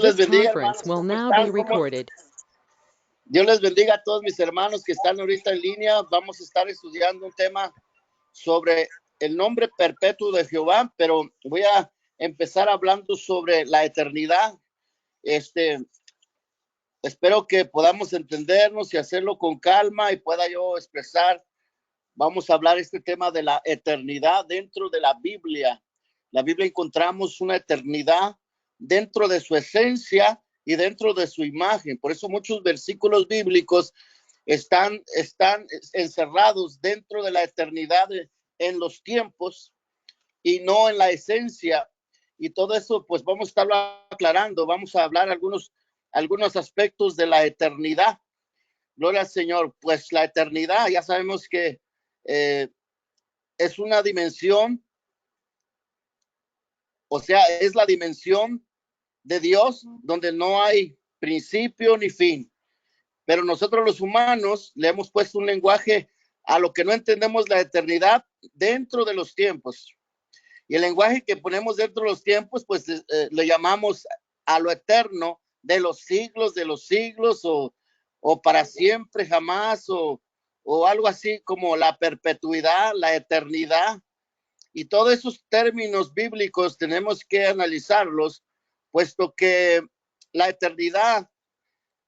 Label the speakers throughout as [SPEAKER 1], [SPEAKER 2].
[SPEAKER 1] les bendiga, hermanos. ¿Cómo están? Dios les bendiga a todos mis hermanos que están ahorita en línea. Vamos a estar estudiando un tema sobre el nombre perpetuo de Jehová, pero voy a empezar hablando sobre la eternidad. Espero que podamos entendernos y hacerlo con calma y pueda yo expresar. Vamos a hablar este tema de la eternidad dentro de la Biblia. La Biblia encontramos una eternidad dentro de su esencia y dentro de su imagen. Por eso muchos versículos bíblicos están encerrados dentro de la eternidad en los tiempos y no en la esencia. Y todo eso, pues vamos a estarlo aclarando. Vamos a hablar algunos aspectos de la eternidad. Gloria al Señor. Pues la eternidad, ya sabemos que es una dimensión, o sea, es la dimensión de Dios donde no hay principio ni fin. Pero nosotros los humanos le hemos puesto un lenguaje a lo que no entendemos la eternidad dentro de los tiempos. Y el lenguaje que ponemos dentro de los tiempos, pues le llamamos a lo eterno de los siglos o para siempre, jamás, o algo así como la perpetuidad, la eternidad. Y todos esos términos bíblicos tenemos que analizarlos, puesto que la eternidad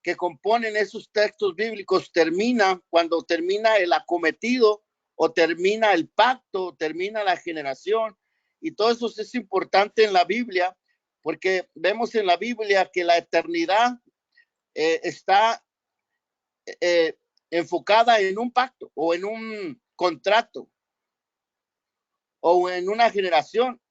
[SPEAKER 1] que componen esos textos bíblicos termina cuando termina el acometido o termina el pacto, o termina la generación. Y todo eso es importante en la Biblia, porque vemos en la Biblia que la eternidad está enfocada en un pacto o en un contrato o en una generación.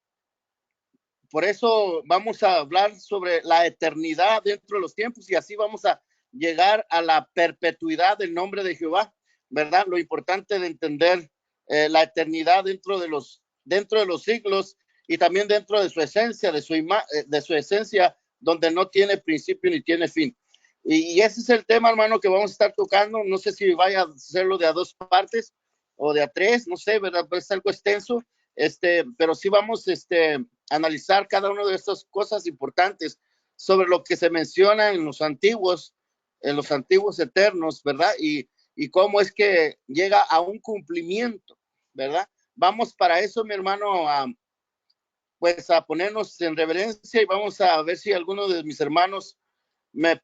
[SPEAKER 1] Por eso vamos a hablar sobre la eternidad dentro de los tiempos y así vamos a llegar a la perpetuidad del nombre de Jehová, ¿verdad? Lo importante de entender la eternidad dentro de los siglos y también dentro de su esencia, de su esencia, donde no tiene principio ni tiene fin. Y ese es el tema, hermano, que vamos a estar tocando. No sé si vaya a hacerlo de a dos partes o de a tres, no sé, ¿verdad? Es algo extenso, pero sí vamos analizar cada una de estas cosas importantes sobre lo que se menciona en los antiguos eternos, ¿verdad? Y cómo es que llega a un cumplimiento, ¿verdad? Vamos para eso, mi hermano, pues a ponernos en reverencia y vamos a ver si alguno de mis hermanos me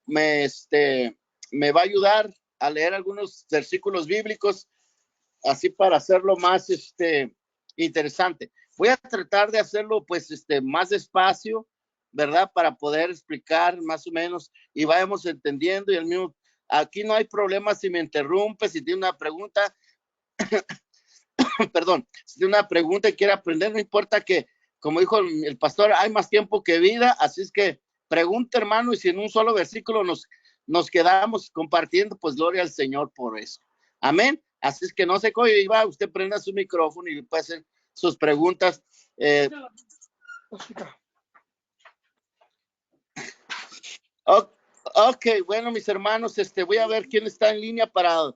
[SPEAKER 1] va a ayudar a leer algunos versículos bíblicos, así para hacerlo más interesante. Voy a tratar de hacerlo pues más despacio, ¿verdad? Para poder explicar más o menos y vayamos entendiendo y el mismo, aquí no hay problema si me interrumpe, si tiene una pregunta, perdón, si tiene una pregunta y quiere aprender, no importa que, como dijo el pastor, hay más tiempo que vida, así es que pregunta, hermano, y si en un solo versículo nos quedamos compartiendo, pues gloria al Señor por eso. Amén. Así es que no se cohiba, usted prenda su micrófono y puede hacer sus preguntas. Ok, bueno, mis hermanos, voy a ver quién está en línea para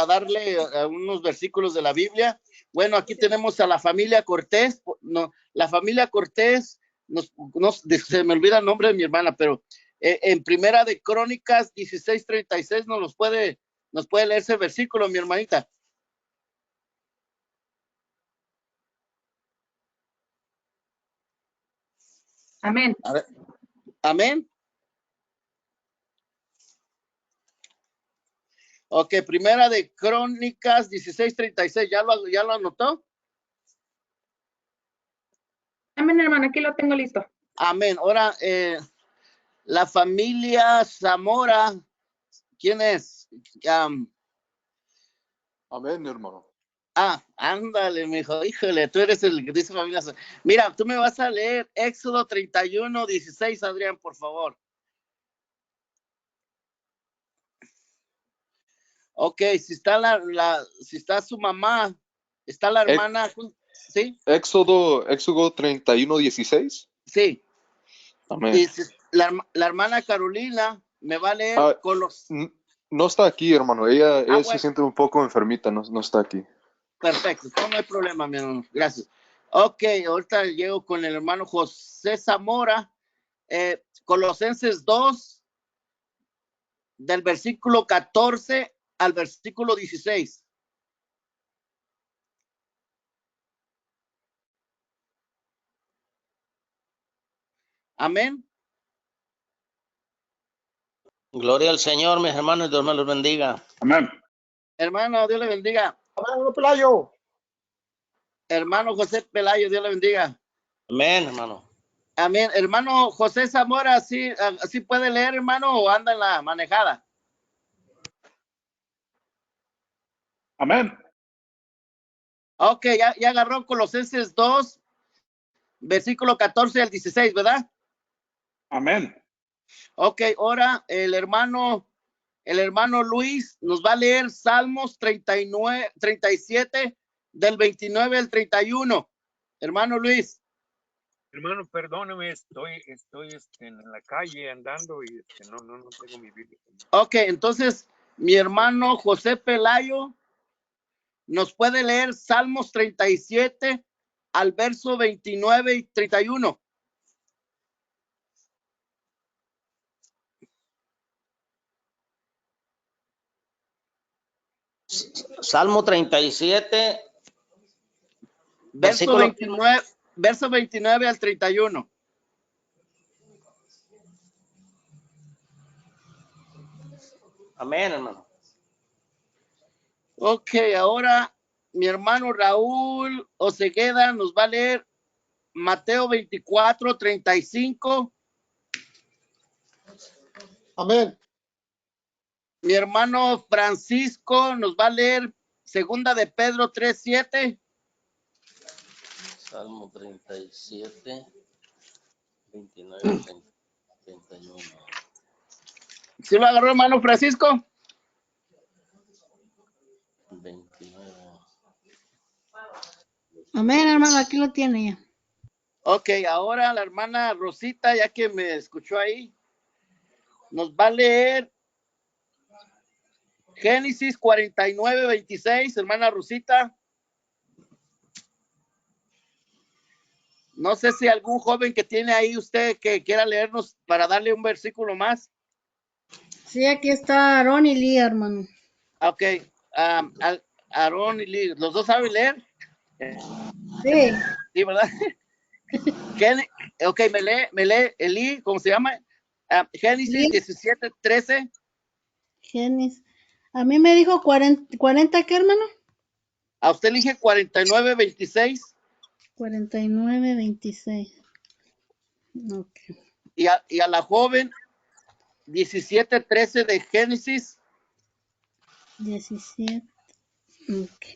[SPEAKER 1] darle unos versículos de la Biblia. Bueno, aquí tenemos a la familia Cortés. No, la familia Cortés, se me olvida el nombre de mi hermana, pero en Primera de Crónicas 16:36 nos puede leer ese versículo, mi hermanita.
[SPEAKER 2] Amén.
[SPEAKER 1] Amén. Ok, Primera de Crónicas 16:36, ¿ya lo anotó?
[SPEAKER 2] Amén, hermano, aquí lo tengo listo.
[SPEAKER 1] Amén. Ahora, la familia Zamora, ¿quién es?
[SPEAKER 3] Amén, hermano.
[SPEAKER 1] Ándale, mijo, híjole, tú eres el que dice familia. Mira, tú me vas a leer Éxodo 31:16, Adrián, por favor. Ok, si está su mamá, está la hermana, ¿sí?
[SPEAKER 3] Éxodo 31:16.
[SPEAKER 1] Sí.
[SPEAKER 3] Amén.
[SPEAKER 1] Y la hermana Carolina me va a leer con los...
[SPEAKER 3] No está aquí, hermano. Ella
[SPEAKER 1] bueno.
[SPEAKER 3] se siente un poco enfermita, no está aquí.
[SPEAKER 1] Perfecto, no hay problema, mi hermano. Gracias. Ok, ahorita llego con el hermano José Zamora. Colosenses 2, del versículo 14 al versículo 16. Amén.
[SPEAKER 4] Gloria al Señor, mis hermanos, Dios me los bendiga.
[SPEAKER 5] Amén.
[SPEAKER 1] Hermano, Dios le bendiga.
[SPEAKER 5] Amén, Pelayo.
[SPEAKER 1] Hermano José Pelayo, Dios le bendiga.
[SPEAKER 4] Amén, hermano.
[SPEAKER 1] Amén. Hermano José Zamora, ¿sí puede leer, hermano, o anda en la manejada?
[SPEAKER 5] Amén.
[SPEAKER 1] Ok, ya agarró Colosenses 2, versículo 14 al 16, ¿verdad?
[SPEAKER 5] Amén.
[SPEAKER 1] Ok, ahora el hermano Luis nos va a leer Salmos 37, del 29 al 31. Hermano Luis.
[SPEAKER 6] Hermano, perdóneme, estoy en la calle andando y no tengo mi Biblia.
[SPEAKER 1] Ok, entonces mi hermano José Pelayo nos puede leer Salmos 37 al verso 29 y 31.
[SPEAKER 4] Salmo 37,
[SPEAKER 1] Verso
[SPEAKER 4] versículo
[SPEAKER 1] 29 al 31.
[SPEAKER 4] Amén, hermano.
[SPEAKER 1] Ok, ahora mi hermano Raúl Osegueda nos va a leer Mateo 24, 35.
[SPEAKER 5] Amén.
[SPEAKER 1] Mi hermano Francisco nos va a leer Segunda de Pedro 3, 7.
[SPEAKER 4] Salmo 37, 29, 31.
[SPEAKER 1] ¿Sí lo agarró, hermano Francisco?
[SPEAKER 4] 29.
[SPEAKER 7] Amén, hermano, aquí lo tiene ya.
[SPEAKER 1] Ok, ahora la hermana Rosita, ya que me escuchó ahí, nos va a leer Génesis 49, 26, hermana Rosita. No sé si algún joven que tiene ahí usted que quiera leernos para darle un versículo más.
[SPEAKER 7] Sí, aquí está Aarón y Lía, hermano.
[SPEAKER 1] Ok, Aarón y Lee, ¿los dos saben leer?
[SPEAKER 7] Sí,
[SPEAKER 1] Sí, ¿verdad? Ok, me lee Eli, ¿cómo se llama? Génesis
[SPEAKER 7] Lía,
[SPEAKER 1] 17, 13.
[SPEAKER 7] Genis. A mí me dijo 40, ¿qué, hermano?
[SPEAKER 1] A usted elige 49, 26.
[SPEAKER 7] 49, 26. Ok.
[SPEAKER 1] Y a la joven 17, 13 de Génesis.
[SPEAKER 7] 17. Ok.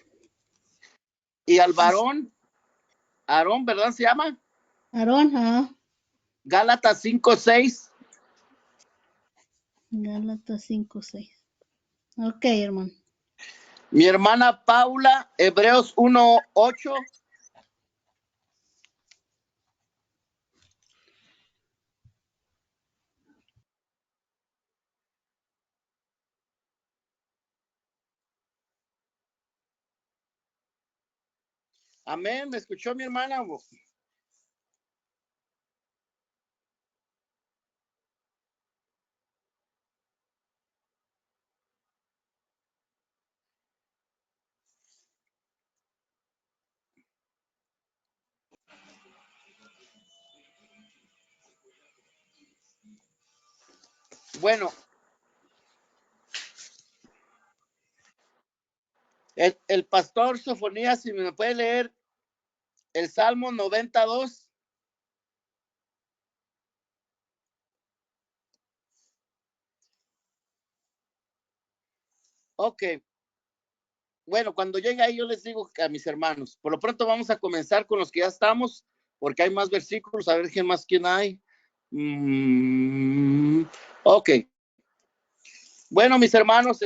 [SPEAKER 1] Y al varón, Aarón, ¿verdad se llama?
[SPEAKER 7] Aarón,
[SPEAKER 1] Gálatas 5, 6.
[SPEAKER 7] Gálatas 5, 6. Ok, hermano.
[SPEAKER 1] Mi hermana Paula, Hebreos 1, 8. Amén, ¿me escuchó mi hermana? Bueno, el pastor Sofonías, si me puede leer el Salmo 92. Ok. Bueno, cuando llegue ahí yo les digo a mis hermanos. Por lo pronto vamos a comenzar con los que ya estamos, porque hay más versículos. A ver quién hay. Ok. Bueno, mis hermanos,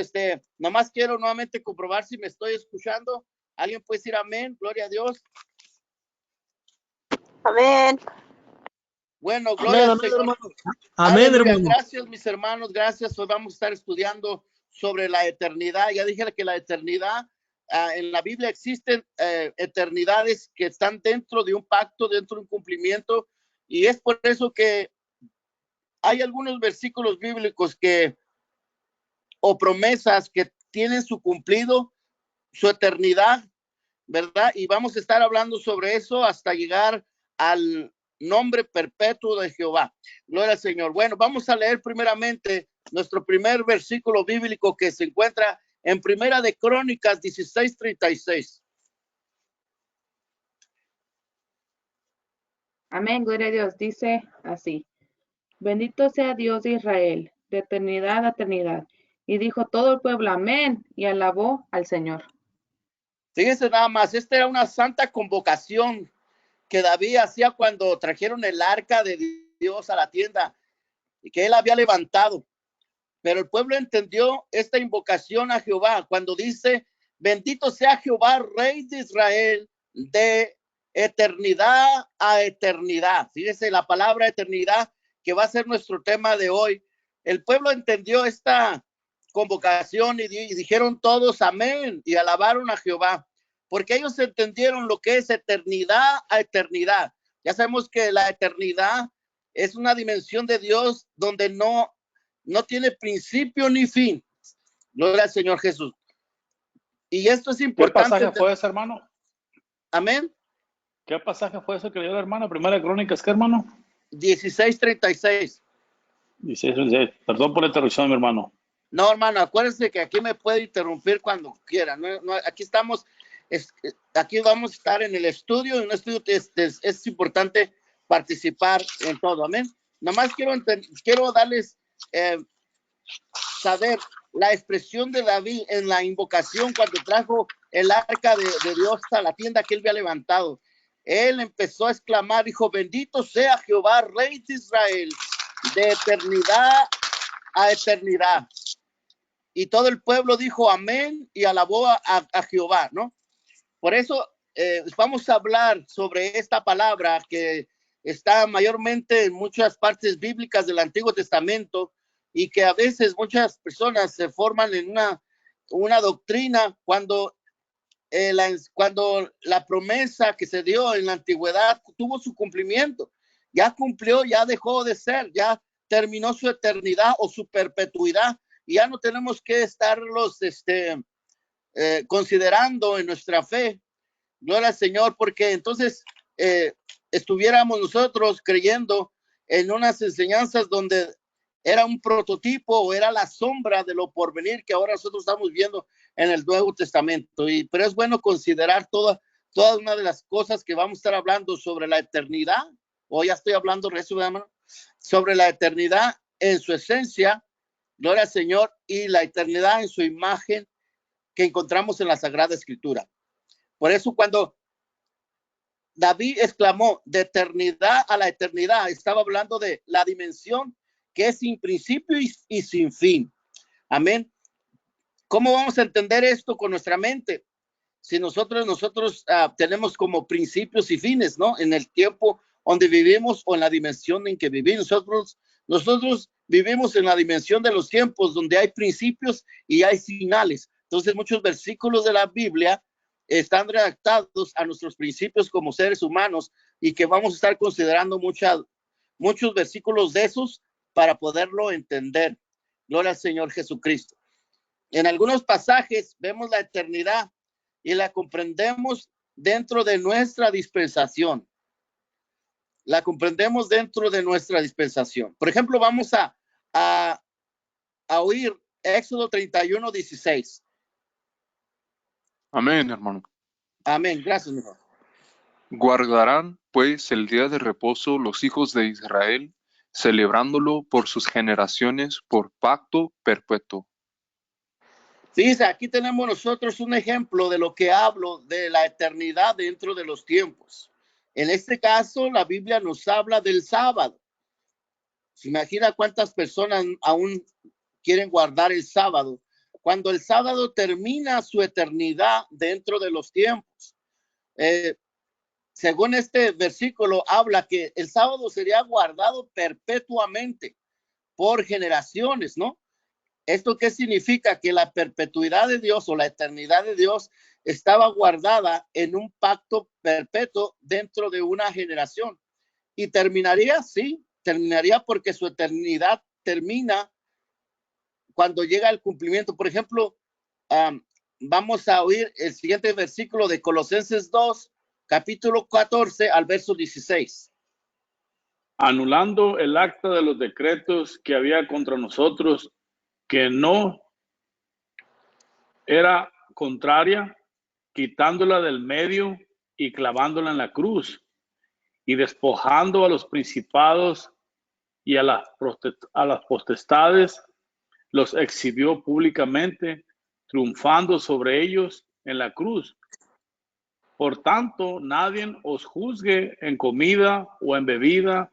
[SPEAKER 1] nomás quiero nuevamente comprobar si me estoy escuchando. ¿Alguien puede decir amén? Gloria a Dios.
[SPEAKER 8] Amén.
[SPEAKER 1] Bueno, gloria al Señor.
[SPEAKER 5] Hermano.
[SPEAKER 9] Amén,
[SPEAKER 1] Aleluya.
[SPEAKER 9] hermano.
[SPEAKER 1] Gracias, mis hermanos. Gracias. Hoy vamos a estar estudiando sobre la eternidad. Ya dije que la eternidad, en la Biblia existen eternidades que están dentro de un pacto, dentro de un cumplimiento. Y es por eso que hay algunos versículos bíblicos o promesas que tienen su cumplido, su eternidad, ¿verdad? Y vamos a estar hablando sobre eso hasta llegar al nombre perpetuo de Jehová. Gloria al Señor. Bueno, vamos a leer primeramente nuestro primer versículo bíblico que se encuentra en Primera de Crónicas 16:36.
[SPEAKER 2] Amén, gloria a Dios. Dice así: bendito sea Dios de Israel, de eternidad a eternidad. Y dijo todo el pueblo, amén, y alabó al Señor.
[SPEAKER 1] Fíjense nada más, esta era una santa convocación que David hacía cuando trajeron el arca de Dios a la tienda y que él había levantado. Pero el pueblo entendió esta invocación a Jehová cuando dice, bendito sea Jehová, Rey de Israel, de eternidad a eternidad. Fíjese la palabra eternidad que va a ser nuestro tema de hoy. El pueblo entendió esta convocación y dijeron todos amén y alabaron a Jehová, porque ellos entendieron lo que es eternidad a eternidad. Ya sabemos que la eternidad es una dimensión de Dios donde no tiene principio ni fin. Gloria al Señor Jesús. Y esto es
[SPEAKER 5] ¿Qué
[SPEAKER 1] importante.
[SPEAKER 5] pasaje fue ese, hermano?
[SPEAKER 1] Amén.
[SPEAKER 5] ¿Qué pasaje fue ese que leyó la hermana? Primera de Crónicas, ¿qué, hermano?
[SPEAKER 1] 16:36.
[SPEAKER 5] 16. Perdón por la interrupción, mi hermano.
[SPEAKER 1] No, hermano, acuérdense que aquí me puede interrumpir cuando quiera. No, aquí estamos, aquí vamos a estar en el estudio. En un estudio es importante participar en todo. Amén. Nomás quiero darles saber la expresión de David en la invocación cuando trajo el arca de Dios a la tienda que él había levantado. Él empezó a exclamar, dijo, bendito sea Jehová, Rey de Israel, de eternidad a eternidad. Y todo el pueblo dijo amén y alabó a Jehová, ¿no? Por eso vamos a hablar sobre esta palabra que está mayormente en muchas partes bíblicas del Antiguo Testamento y que a veces muchas personas se forman en una doctrina cuando la promesa que se dio en la antigüedad tuvo su cumplimiento. Ya cumplió, ya dejó de ser, ya terminó su eternidad o su perpetuidad. Y ya no tenemos que estarlos considerando en nuestra fe. Gloria al Señor, porque entonces estuviéramos nosotros creyendo en unas enseñanzas donde era un prototipo o era la sombra de lo porvenir que ahora nosotros estamos viendo en el Nuevo Testamento. Pero es bueno considerar toda una de las cosas que vamos a estar hablando sobre la eternidad, o ya estoy hablando sobre la eternidad en su esencia, gloria al Señor, y la eternidad en su imagen que encontramos en la Sagrada Escritura. Por eso cuando David exclamó de eternidad a la eternidad, estaba hablando de la dimensión que es sin principio y sin fin. Amén. ¿Cómo vamos a entender esto con nuestra mente? Si nosotros tenemos como principios y fines, ¿no? En el tiempo donde vivimos o en la dimensión en que vivimos. Nosotros vivimos en la dimensión de los tiempos donde hay principios y hay finales. Entonces muchos versículos de la Biblia están redactados a nuestros principios como seres humanos y que vamos a estar considerando muchos versículos de esos para poderlo entender. Gloria al Señor Jesucristo. En algunos pasajes vemos la eternidad y la comprendemos dentro de nuestra dispensación. La comprendemos dentro de nuestra dispensación. Por ejemplo, vamos a oír Éxodo 31:16.
[SPEAKER 3] Amén, hermano.
[SPEAKER 1] Amén. Gracias, mi hermano.
[SPEAKER 3] Guardarán, pues, el día de reposo los hijos de Israel, celebrándolo por sus generaciones, por pacto perpetuo.
[SPEAKER 1] Fíjense, aquí tenemos nosotros un ejemplo de lo que hablo de la eternidad dentro de los tiempos. En este caso, la Biblia nos habla del sábado. ¿Se imagina cuántas personas aún quieren guardar el sábado? Cuando el sábado termina su eternidad dentro de los tiempos. Según este versículo, habla que el sábado sería guardado perpetuamente por generaciones, ¿no? ¿Esto qué significa? Que la perpetuidad de Dios o la eternidad de Dios estaba guardada en un pacto perpetuo dentro de una generación. ¿Y terminaría? Sí, terminaría porque su eternidad termina cuando llega el cumplimiento. Por ejemplo, vamos a oír el siguiente versículo de Colosenses 2, capítulo 14 al verso 16.
[SPEAKER 5] Anulando el acta de los decretos que había contra nosotros, que no era contraria, quitándola del medio y clavándola en la cruz, y despojando a los principados y a las potestades, los exhibió públicamente, triunfando sobre ellos en la cruz. Por tanto, nadie os juzgue en comida o en bebida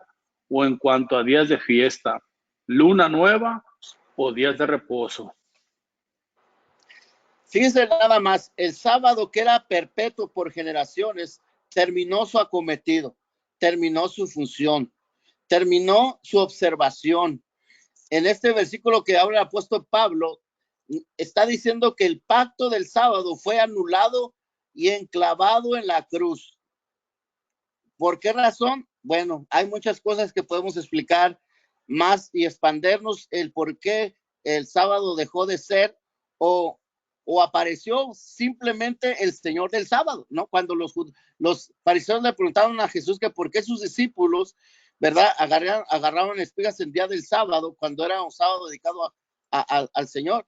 [SPEAKER 5] o en cuanto a días de fiesta, luna nueva o días de reposo.
[SPEAKER 1] Fíjense nada más, el sábado, que era perpetuo por generaciones, terminó su acometido, terminó su función, terminó su observación. En este versículo que habla el apóstol Pablo, está diciendo que el pacto del sábado fue anulado y enclavado en la cruz. ¿Por qué razón? Bueno, hay muchas cosas que podemos explicar más y expandernos el por qué el sábado dejó de ser o apareció simplemente el Señor del sábado, ¿no? Cuando los fariseos le preguntaron a Jesús que por qué sus discípulos, ¿verdad?, agarraban espigas el día del sábado, cuando era un sábado dedicado al Señor.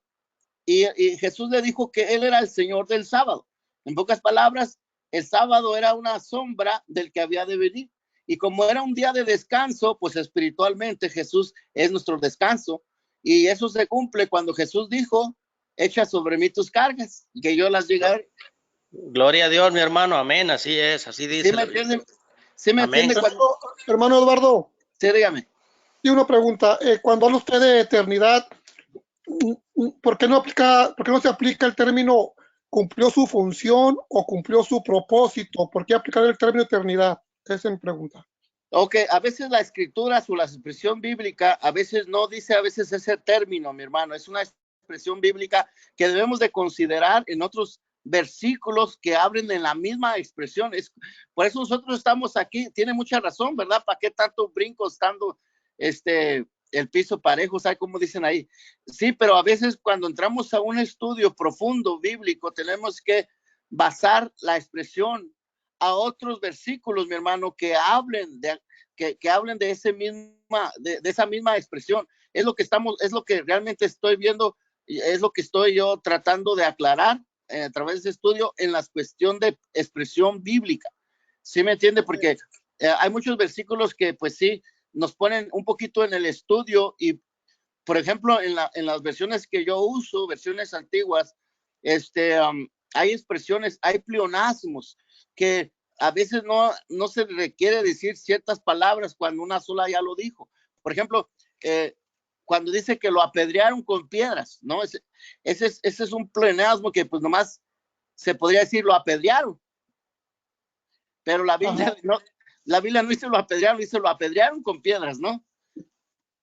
[SPEAKER 1] Y Jesús le dijo que Él era el Señor del sábado. En pocas palabras, el sábado era una sombra del que había de venir. Y como era un día de descanso, pues espiritualmente Jesús es nuestro descanso. Y eso se cumple cuando Jesús dijo, echa sobre mí tus cargas, que yo las llegaré.
[SPEAKER 4] Gloria a Dios, mi hermano, amén, así es, así dice.
[SPEAKER 1] ¿Sí me entienden? ¿Sí me
[SPEAKER 4] Amén.
[SPEAKER 1] entiende?
[SPEAKER 8] Hermano Eduardo,
[SPEAKER 1] Sí, dígame.
[SPEAKER 8] y una pregunta, cuando habla usted de eternidad, ¿por qué no se aplica el término cumplió su función o cumplió su propósito? ¿Por qué aplicar el término eternidad? Esa es mi pregunta.
[SPEAKER 1] Ok, a veces la escritura o la expresión bíblica a veces no dice a veces ese término, mi hermano. Es una expresión bíblica que debemos de considerar en otros versículos que hablen de la misma expresión. Por eso nosotros estamos aquí. Tiene mucha razón, ¿verdad? ¿Para qué tanto brinco estando el piso parejo? ¿Sabe cómo dicen ahí? Sí, pero a veces cuando entramos a un estudio profundo bíblico tenemos que basar la expresión a otros versículos, mi hermano, que hablen que hablen de esa misma expresión. Es lo que realmente estoy viendo, es lo que estoy yo tratando de aclarar a través de ese estudio en la cuestión de expresión bíblica. ¿Sí me entiende? Porque hay muchos versículos que pues sí nos ponen un poquito en el estudio y, por ejemplo, en las versiones que yo uso, versiones antiguas, hay expresiones, hay pleonasmos que a veces no se requiere decir ciertas palabras cuando una sola ya lo dijo. Por ejemplo, cuando dice que lo apedrearon con piedras, ¿no? Ese es un pleonasmo que pues nomás se podría decir lo apedrearon. Pero la Biblia no dice lo apedrearon, dice lo apedrearon con piedras, ¿no?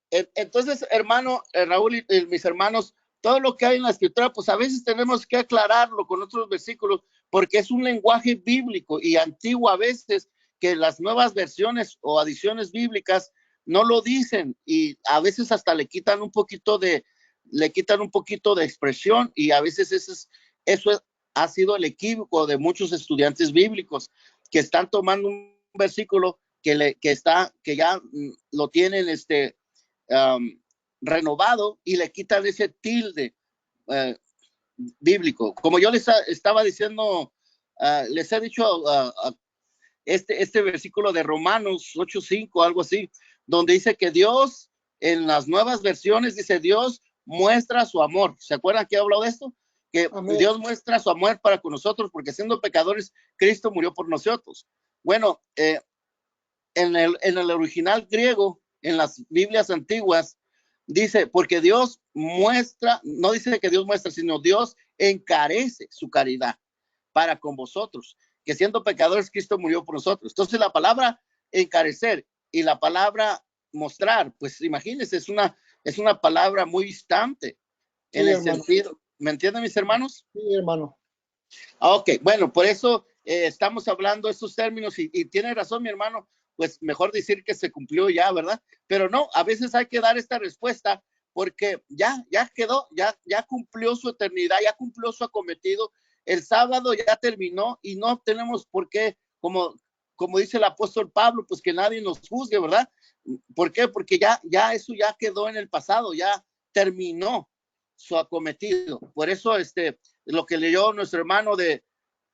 [SPEAKER 1] Entonces, hermano Raúl y mis hermanos, todo lo que hay en la escritura, pues a veces tenemos que aclararlo con otros versículos, porque es un lenguaje bíblico y antiguo a veces, que las nuevas versiones o adiciones bíblicas no lo dicen, y a veces hasta le quitan un poquito de expresión, y a veces eso ha sido el equívoco de muchos estudiantes bíblicos, que están tomando un versículo que ya lo tienen renovado y le quitan ese tilde bíblico. Como yo les estaba diciendo, les he dicho este versículo de Romanos 8:5, algo así, donde dice que Dios, en las nuevas versiones, dice Dios muestra su amor. ¿Se acuerdan que he hablado de esto? Que Amén. Dios muestra su amor para con nosotros, porque siendo pecadores, Cristo murió por nosotros. Bueno, en el original griego, en las Biblias antiguas, dice, porque Dios muestra, no dice que Dios muestra, sino Dios encarece su caridad para con vosotros, que siendo pecadores, Cristo murió por nosotros. Entonces la palabra encarecer y la palabra mostrar, pues imagínense, es una palabra muy distante en el sentido. ¿Me entienden, mis hermanos?
[SPEAKER 8] Sí, hermano.
[SPEAKER 1] Ok, bueno, por eso estamos hablando de estos términos y tiene razón mi hermano, pues mejor decir que se cumplió ya, ¿verdad? Pero no, a veces hay que dar esta respuesta porque ya quedó, ya cumplió su eternidad, ya cumplió su acometido. El sábado ya terminó y no tenemos por qué, como dice el apóstol Pablo, pues que nadie nos juzgue, ¿verdad? ¿Por qué? Porque ya eso ya quedó en el pasado, ya terminó su acometido. Por eso lo que leyó nuestro hermano de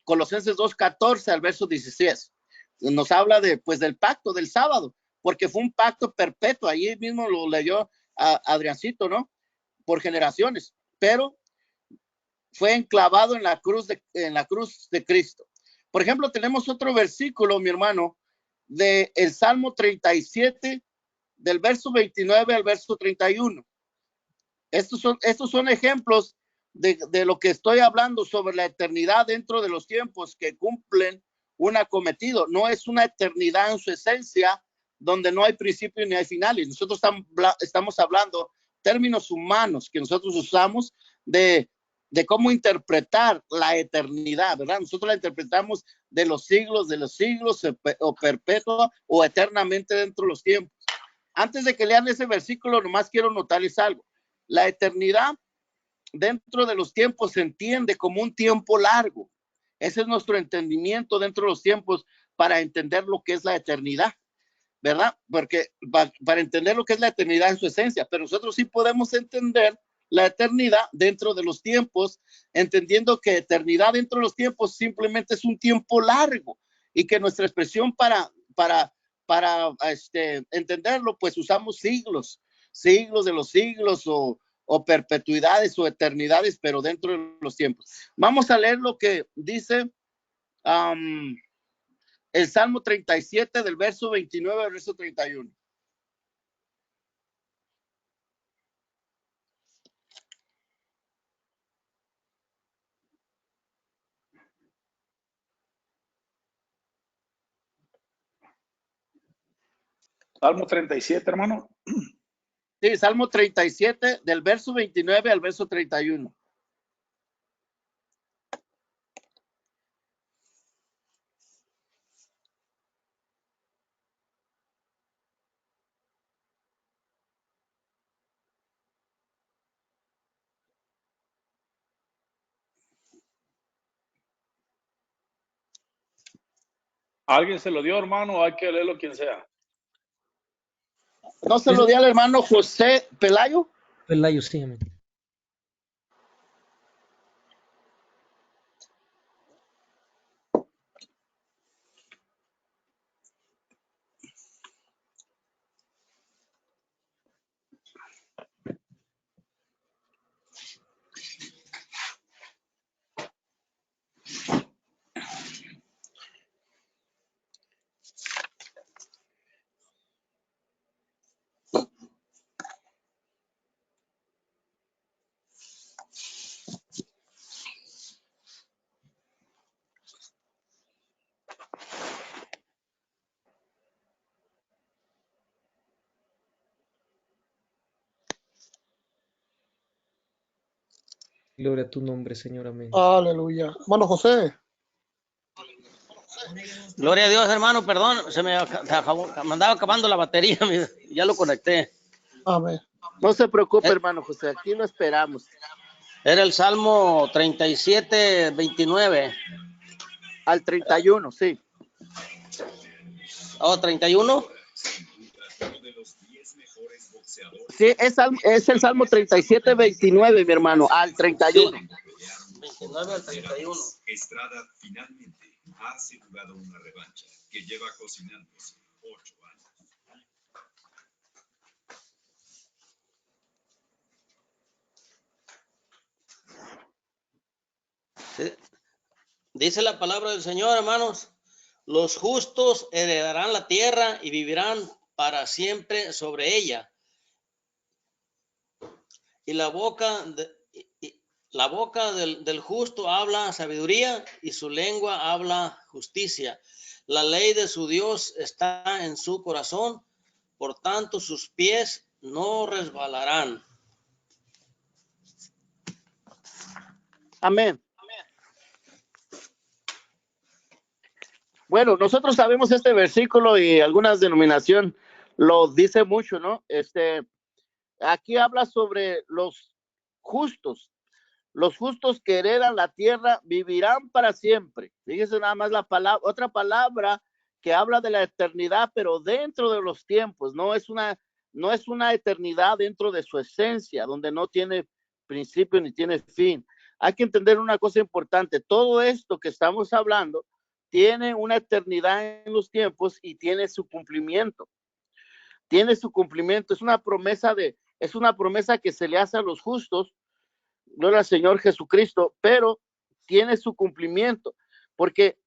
[SPEAKER 1] Colosenses 2:14 al verso 16 nos habla del pacto del sábado, porque fue un pacto perpetuo. Ahí mismo lo leyó Adriancito, ¿no? Por generaciones, pero fue enclavado en la cruz de Cristo. Por ejemplo, tenemos otro versículo, mi hermano, de el Salmo 37, del verso 29 al verso 31. Estos son ejemplos de lo que estoy hablando sobre la eternidad dentro de los tiempos que cumplen un acometido. No es una eternidad en su esencia, donde no hay principio ni hay finales. Nosotros estamos hablando términos humanos que nosotros usamos de cómo interpretar la eternidad, ¿verdad? Nosotros la interpretamos de los siglos, o perpetua o eternamente dentro de los tiempos. Antes de que lean ese versículo, nomás quiero notarles algo. La eternidad dentro de los tiempos se entiende como un tiempo largo. Ese es nuestro entendimiento dentro de los tiempos para entender lo que es la eternidad, ¿verdad? Porque para entender lo que es la eternidad en su esencia, pero nosotros sí podemos entender la eternidad dentro de los tiempos, entendiendo que eternidad dentro de los tiempos simplemente es un tiempo largo y que nuestra expresión para entenderlo, pues usamos siglos de los siglos o perpetuidades o eternidades, pero dentro de los tiempos. Vamos a leer lo que dice el Salmo 37 del verso 29 al verso 31.
[SPEAKER 5] Salmo 37, hermano.
[SPEAKER 1] Sí, Salmo 37 del verso 29 al verso 31.
[SPEAKER 5] ¿Alguien se lo dio, hermano, o hay que leerlo quien sea?
[SPEAKER 1] ¿No se lo dio al hermano José Pelayo?
[SPEAKER 9] Pelayo, sí, amén. Gloria a tu nombre, Señor, amén.
[SPEAKER 8] Aleluya. Hermano José.
[SPEAKER 4] Gloria a Dios, hermano, perdón, me andaba acabando la batería, ya lo conecté.
[SPEAKER 8] Amén.
[SPEAKER 1] No se preocupe, hermano José, aquí lo esperamos.
[SPEAKER 4] Era el Salmo 37, 29.
[SPEAKER 1] Al 31, sí.
[SPEAKER 4] Oh, 31.
[SPEAKER 1] Sí, es el Salmo 37, 29, mi hermano, al 31.
[SPEAKER 4] Sí. 29 al 31.
[SPEAKER 10] Estrada finalmente ha asegurado una revancha que lleva cocinándose 8 años.
[SPEAKER 4] Sí. Dice la palabra del Señor, hermanos, los justos heredarán la tierra y vivirán para siempre sobre ella. Y la boca del justo habla sabiduría y su lengua habla justicia. La ley de su Dios está en su corazón, por tanto sus pies no resbalarán.
[SPEAKER 1] Amén. Bueno, nosotros sabemos este versículo y algunas denominación lo dice mucho, ¿no? Aquí habla sobre los justos. Los justos que heredan la tierra vivirán para siempre. Fíjese nada más la palabra, otra palabra que habla de la eternidad, pero dentro de los tiempos. No es una eternidad dentro de su esencia, donde no tiene principio ni tiene fin. Hay que entender una cosa importante. Todo esto que estamos hablando tiene una eternidad en los tiempos y tiene su cumplimiento. Tiene su cumplimiento. Es una promesa que se le hace a los justos, gloria al Señor Jesucristo, pero tiene su cumplimiento. ¿Por qué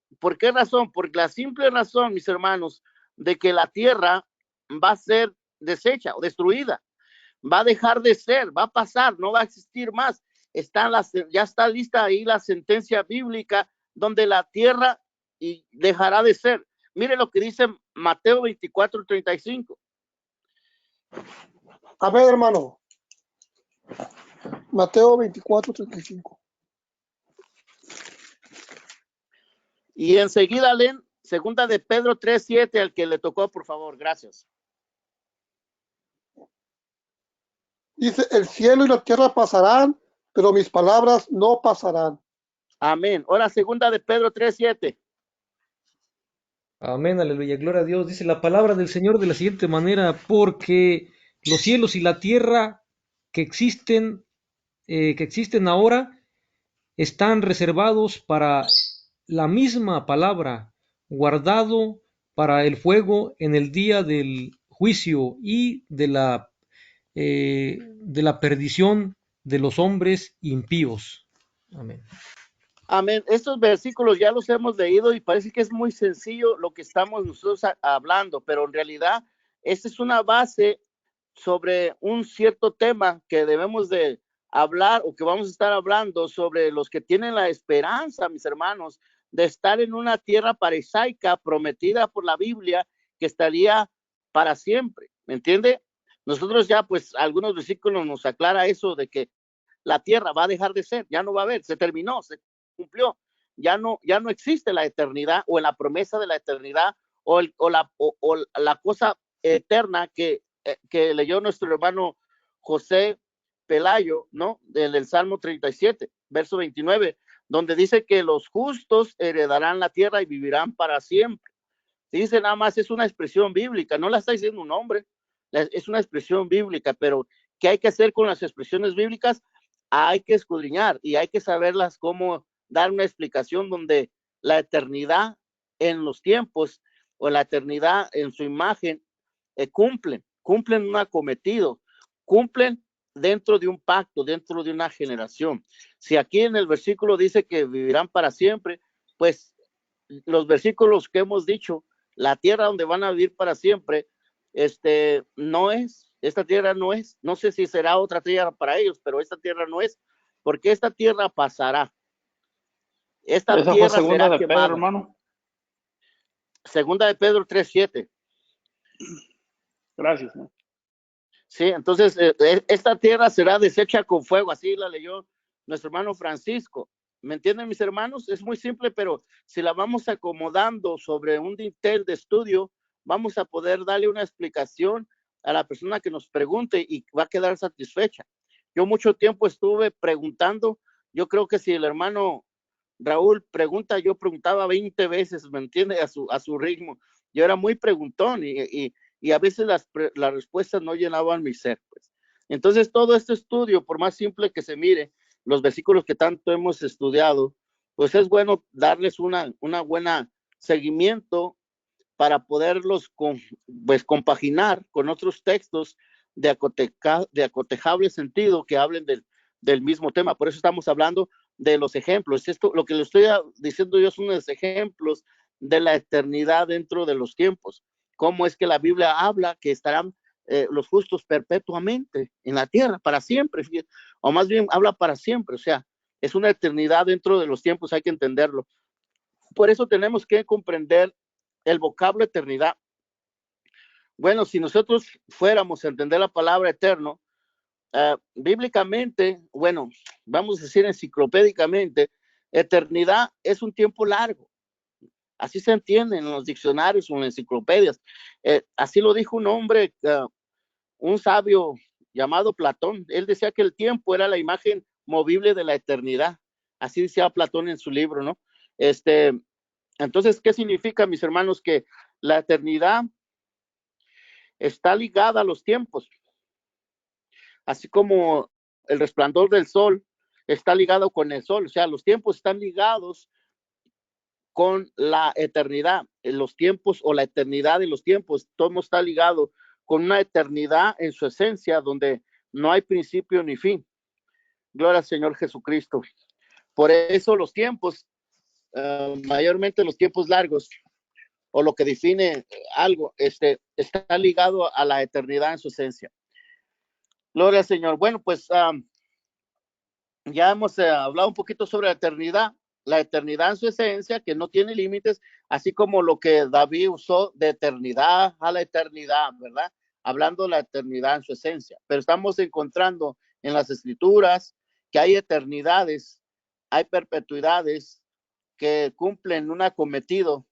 [SPEAKER 1] razón? Por la simple razón, mis hermanos, de que la tierra va a ser deshecha o destruida, va a dejar de ser, va a pasar, no va a existir más. Ya está lista ahí la sentencia bíblica donde la tierra dejará de ser. Mire lo que dice Mateo 24:35.
[SPEAKER 8] A ver, hermano. Mateo 24:35.
[SPEAKER 1] Y enseguida leen segunda de Pedro 3:7, al que le tocó, por favor, gracias.
[SPEAKER 8] Dice, el cielo y la tierra pasarán, pero mis palabras no pasarán.
[SPEAKER 1] Amén. Ahora segunda de Pedro 3:7.
[SPEAKER 9] Amén, aleluya, gloria a Dios. Dice la palabra del Señor de la siguiente manera, porque los cielos y la tierra que existen ahora, están reservados para la misma palabra, guardado para el fuego en el día del juicio y de la perdición de los hombres impíos. Amén.
[SPEAKER 1] Amén. Estos versículos ya los hemos leído y parece que es muy sencillo lo que estamos nosotros hablando, pero en realidad esta es una base sobre un cierto tema que debemos de hablar o que vamos a estar hablando sobre los que tienen la esperanza, mis hermanos, de estar en una tierra paradisaica prometida por la Biblia que estaría para siempre. ¿Me entiende? Nosotros ya, pues, algunos versículos nos aclara eso de que la tierra va a dejar de ser, ya no va a haber, se terminó, se cumplió, ya no existe la eternidad o la promesa de la eternidad o la cosa eterna que leyó nuestro hermano José Pelayo, ¿no? Del Salmo 37, verso 29, donde dice que los justos heredarán la tierra y vivirán para siempre. Dice nada más, es una expresión bíblica, no la está diciendo un hombre, es una expresión bíblica, pero ¿qué hay que hacer con las expresiones bíblicas? Hay que escudriñar y hay que saberlas cómo dar una explicación donde la eternidad en los tiempos o la eternidad en su imagen cumplen un acometido, cumplen dentro de un pacto, dentro de una generación. Si aquí en el versículo dice que vivirán para siempre, pues los versículos que hemos dicho, la tierra donde van a vivir para siempre, esta tierra no es, no sé si será otra tierra para ellos, pero esta tierra no es, porque esta tierra pasará. Esta
[SPEAKER 5] Esa
[SPEAKER 1] tierra
[SPEAKER 5] fue segunda
[SPEAKER 1] será
[SPEAKER 5] de
[SPEAKER 1] quemada.
[SPEAKER 5] Pedro, hermano.
[SPEAKER 1] Segunda de Pedro 3:7.
[SPEAKER 5] Gracias, ¿no?
[SPEAKER 1] Sí, entonces esta tierra será deshecha con fuego, así la leyó nuestro hermano Francisco. ¿Me entienden, mis hermanos? Es muy simple, pero si la vamos acomodando sobre un dintel de estudio, vamos a poder darle una explicación a la persona que nos pregunte y va a quedar satisfecha. Yo mucho tiempo estuve preguntando, yo creo que si el hermano Raúl pregunta, yo preguntaba 20 veces, ¿me entiende? A su ritmo. Yo era muy preguntón y a veces las respuestas no llenaban mi ser, pues. Entonces, todo este estudio, por más simple que se mire, los versículos que tanto hemos estudiado, pues es bueno darles una buena seguimiento para poderlos compaginar con otros textos de acotejable sentido que hablen del mismo tema. Por eso estamos hablando de los ejemplos. Esto, lo que le estoy diciendo yo son los ejemplos de la eternidad dentro de los tiempos. Cómo es que la Biblia habla que estarán los justos perpetuamente en la tierra, para siempre, o más bien habla para siempre, o sea, es una eternidad dentro de los tiempos, hay que entenderlo. Por eso tenemos que comprender el vocablo eternidad. Bueno, si nosotros fuéramos a entender la palabra eterno, bíblicamente, bueno, vamos a decir enciclopédicamente, eternidad es un tiempo largo. Así se entiende en los diccionarios o en enciclopedias. Así lo dijo un hombre, un sabio llamado Platón. Él decía que el tiempo era la imagen movible de la eternidad. Así decía Platón en su libro, ¿no? Entonces, ¿qué significa, mis hermanos? Que la eternidad está ligada a los tiempos, así como el resplandor del sol está ligado con el sol. O sea, los tiempos están ligados con la eternidad. Los tiempos o la eternidad de los tiempos, todo está ligado con una eternidad en su esencia, donde no hay principio ni fin. Gloria al Señor Jesucristo. Por eso los tiempos, mayormente los tiempos largos, o lo que define algo, está ligado a la eternidad en su esencia. Gloria al Señor. Bueno, pues ya hemos hablado un poquito sobre la eternidad en su esencia, que no tiene límites, así como lo que David usó de eternidad a la eternidad, ¿verdad? Hablando de la eternidad en su esencia. Pero estamos encontrando en las Escrituras que hay eternidades, hay perpetuidades que cumplen un acometido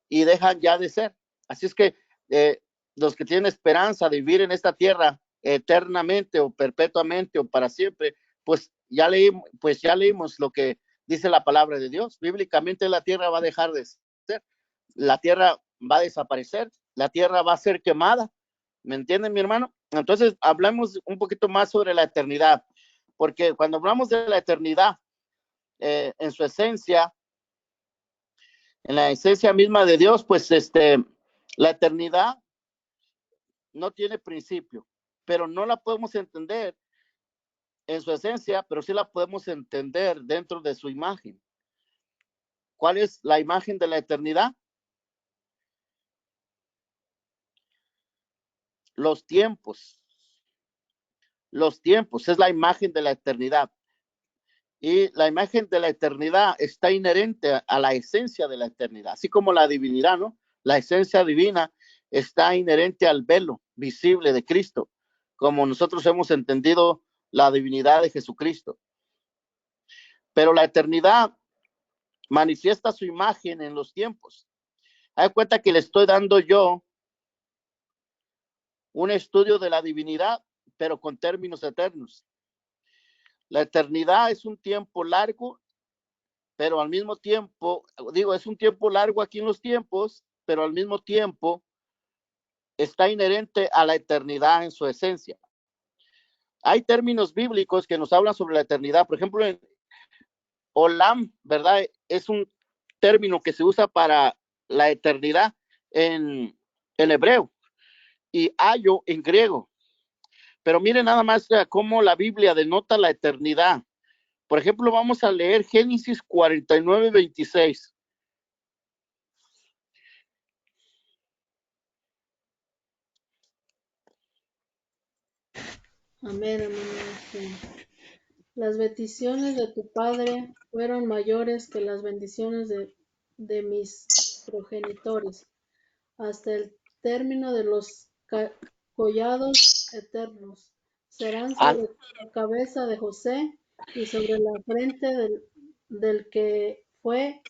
[SPEAKER 1] y dejan ya de ser. Así es que los que tienen esperanza de vivir en esta tierra eternamente o perpetuamente o para siempre, pues ya leímos lo que dice la palabra de Dios. Bíblicamente la tierra va a dejar de ser, la tierra va a desaparecer, la tierra va a ser quemada. ¿Me entienden, mi hermano? Entonces hablamos un poquito más sobre la eternidad, porque cuando hablamos de la eternidad en su esencia, en la esencia misma de Dios, pues la eternidad no tiene principio, pero no la podemos entender en su esencia, pero sí la podemos entender dentro de su imagen. ¿Cuál es la imagen de la eternidad? Los tiempos. Los tiempos es la imagen de la eternidad. Y la imagen de la eternidad está inherente a la esencia de la eternidad, así como la divinidad, ¿no? La esencia divina está inherente al velo visible de Cristo, como nosotros hemos entendido la divinidad de Jesucristo. Pero la eternidad manifiesta su imagen en los tiempos. Hay cuenta que le estoy dando yo un estudio de la divinidad, pero con términos eternos. La eternidad es un tiempo largo, pero al mismo tiempo, es un tiempo largo aquí en los tiempos, pero al mismo tiempo está inherente a la eternidad en su esencia. Hay términos bíblicos que nos hablan sobre la eternidad. Por ejemplo, en Olam, ¿verdad? Es un término que se usa para la eternidad en hebreo y ayo en griego. Pero miren nada más cómo la Biblia denota la eternidad. Por ejemplo, vamos a leer Génesis 49:26.
[SPEAKER 7] Amén, amén. Las bendiciones de tu padre fueron mayores que las bendiciones de mis progenitores, hasta el término de los collados eternos. Serán sobre la cabeza de José y sobre la frente del que fue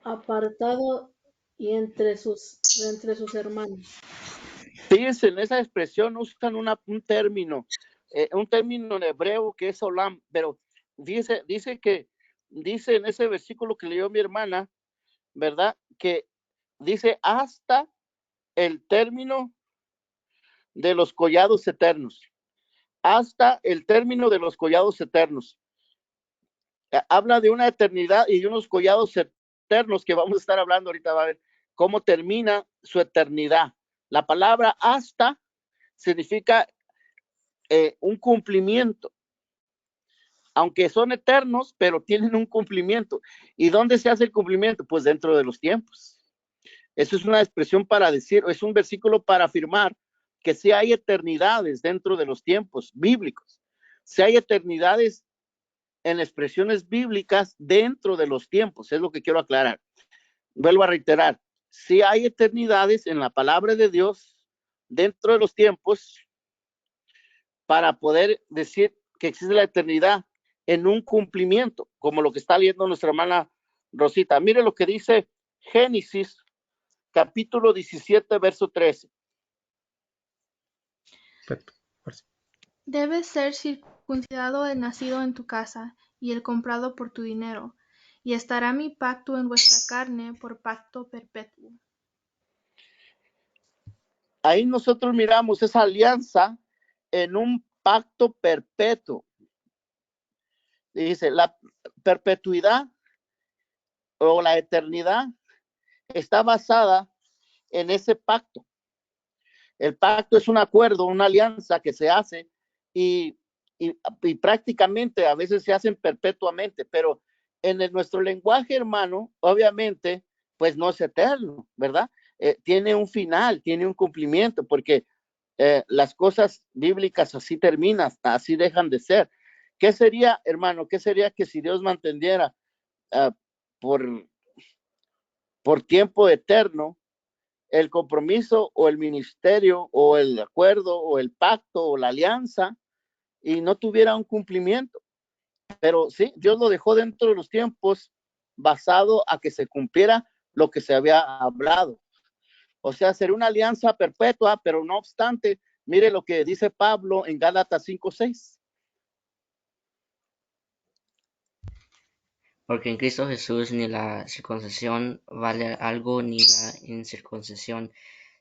[SPEAKER 7] apartado y entre sus hermanos.
[SPEAKER 1] Fíjense, en esa expresión usan un término en hebreo que es olam, pero dice en ese versículo que leyó mi hermana, ¿verdad? Que dice hasta el término de los collados eternos. Hasta el término de los collados eternos. Habla de una eternidad y de unos collados eternos que vamos a estar hablando ahorita, va a ver cómo termina su eternidad. La palabra hasta significa un cumplimiento. Aunque son eternos, pero tienen un cumplimiento. ¿Y dónde se hace el cumplimiento? Pues dentro de los tiempos. Eso es una expresión para decir, es un versículo para afirmar que sí hay eternidades dentro de los tiempos bíblicos. Sí hay eternidades en expresiones bíblicas dentro de los tiempos, es lo que quiero aclarar. Vuelvo a reiterar, sí hay eternidades en la palabra de Dios dentro de los tiempos para poder decir que existe la eternidad en un cumplimiento, como lo que está leyendo nuestra hermana Rosita. Mire lo que dice Génesis, capítulo 17, verso 13.
[SPEAKER 11] Debe ser circuncidado el nacido en tu casa, y el comprado por tu dinero, y estará mi pacto en vuestra carne por pacto perpetuo.
[SPEAKER 1] Ahí nosotros miramos esa alianza en un pacto perpetuo. Dice, la perpetuidad o la eternidad está basada en ese pacto. El pacto es un acuerdo, una alianza que se hace y prácticamente a veces se hacen perpetuamente, pero en nuestro lenguaje, hermano, obviamente, pues no es eterno, ¿verdad? Tiene un final, tiene un cumplimiento, porque las cosas bíblicas así terminan, así dejan de ser. ¿Qué sería, hermano? ¿Qué sería que si Dios manteniera por tiempo eterno el compromiso o el ministerio o el acuerdo o el pacto o la alianza y no tuviera un cumplimiento? Pero sí, Dios lo dejó dentro de los tiempos basado a que se cumpliera lo que se había hablado. O sea, sería una alianza perpetua, pero no obstante, mire lo que dice Pablo en Gálatas 5:6.
[SPEAKER 12] Porque en Cristo Jesús ni la circuncisión vale algo ni la incircuncisión,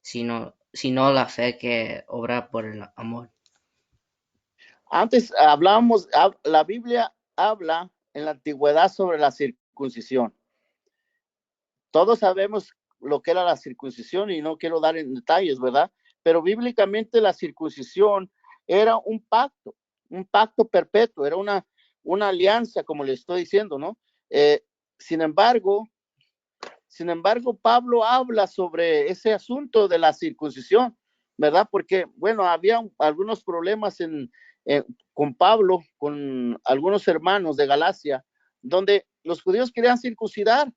[SPEAKER 12] sino la fe que obra por el amor.
[SPEAKER 1] Antes hablábamos, la Biblia habla en la antigüedad sobre la circuncisión. Todos sabemos lo que era la circuncisión y no quiero dar en detalles, ¿verdad? Pero bíblicamente la circuncisión era un pacto perpetuo, era una alianza, como le estoy diciendo, ¿no? Sin embargo, Pablo habla sobre ese asunto de la circuncisión, ¿verdad? Porque, bueno, había algunos problemas con Pablo, con algunos hermanos de Galacia, donde los judíos querían circuncidar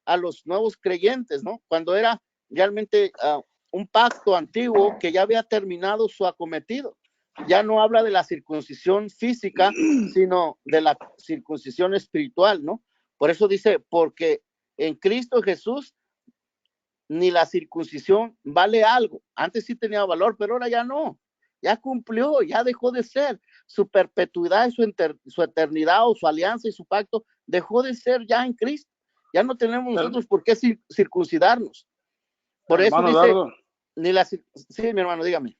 [SPEAKER 1] a los nuevos creyentes, ¿no? Cuando era realmente un pacto antiguo que ya había terminado su acometido. Ya no habla de la circuncisión física, sino de la circuncisión espiritual, ¿no? Por eso dice, porque en Cristo Jesús ni la circuncisión vale algo. Antes sí tenía valor, pero ahora ya no. Ya cumplió, ya dejó de ser. Su perpetuidad, su eternidad o su alianza y su pacto dejó de ser ya en Cristo. Ya no tenemos nosotros por qué circuncidarnos. Por eso dice,
[SPEAKER 5] Eduardo,
[SPEAKER 1] sí, mi hermano, dígame.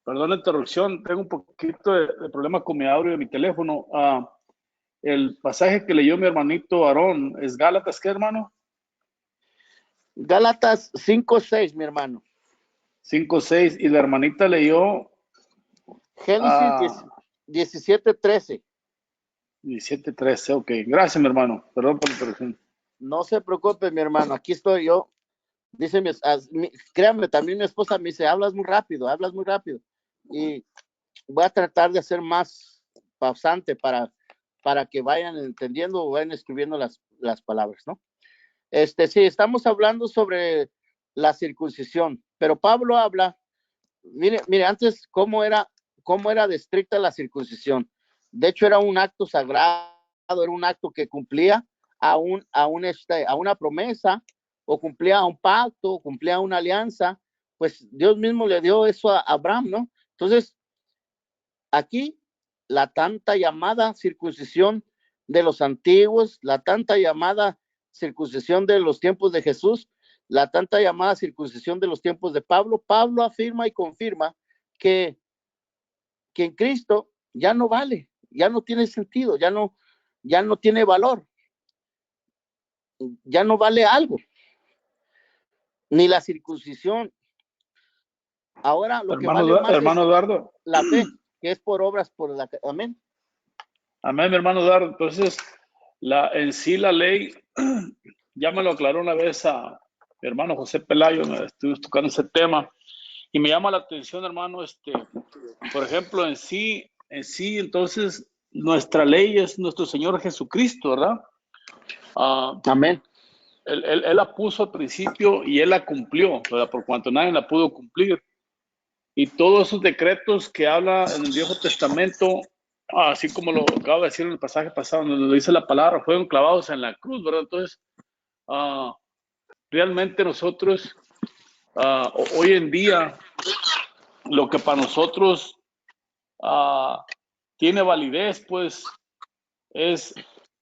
[SPEAKER 5] Perdón la interrupción, tengo un poquito de problema con mi audio de mi teléfono. El pasaje que leyó mi hermanito Aarón es Gálatas, ¿qué, hermano?
[SPEAKER 1] Gálatas 5:6, mi hermano.
[SPEAKER 5] 5:6, y la hermanita leyó
[SPEAKER 1] Génesis 17:13.
[SPEAKER 5] 17:13, ok. Gracias, mi hermano. Perdón por la interrupción.
[SPEAKER 1] No se preocupe, mi hermano. Aquí estoy yo. Dice, créanme, también mi esposa me dice, hablas muy rápido. Y voy a tratar de hacer más pausante para que vayan entendiendo o vayan escribiendo las palabras, ¿no? Sí, estamos hablando sobre la circuncisión, pero Pablo habla, mire, antes cómo era de estricta la circuncisión. De hecho, era un acto sagrado, era un acto que cumplía a una promesa, o cumplía un pacto, o cumplía una alianza. Pues Dios mismo le dio eso a Abraham, ¿no? Entonces, aquí la tanta llamada circuncisión de los antiguos, la tanta llamada circuncisión de los tiempos de Jesús, la tanta llamada circuncisión de los tiempos de Pablo afirma y confirma que en Cristo ya no vale, ya no tiene sentido, ya no tiene valor, ya no vale algo, ni la circuncisión. Ahora lo que vale más
[SPEAKER 5] hermano
[SPEAKER 1] es
[SPEAKER 5] Eduardo,
[SPEAKER 1] la fe, que es por obras, amén.
[SPEAKER 5] Amén, mi hermano Eduardo. Entonces, en sí la ley, ya me lo aclaró una vez a mi hermano José Pelayo, me estuve tocando ese tema, y me llama la atención, hermano, por ejemplo, en sí, entonces, nuestra ley es nuestro Señor Jesucristo, ¿verdad?
[SPEAKER 1] Amén.
[SPEAKER 5] Él la puso al principio y Él la cumplió, ¿verdad? Por cuanto nadie la pudo cumplir. Y todos esos decretos que habla en el Viejo Testamento, así como lo acabo de decir en el pasaje pasado, donde lo dice la palabra, fueron clavados en la cruz, ¿verdad? Entonces, realmente nosotros, hoy en día, lo que para nosotros tiene validez, pues,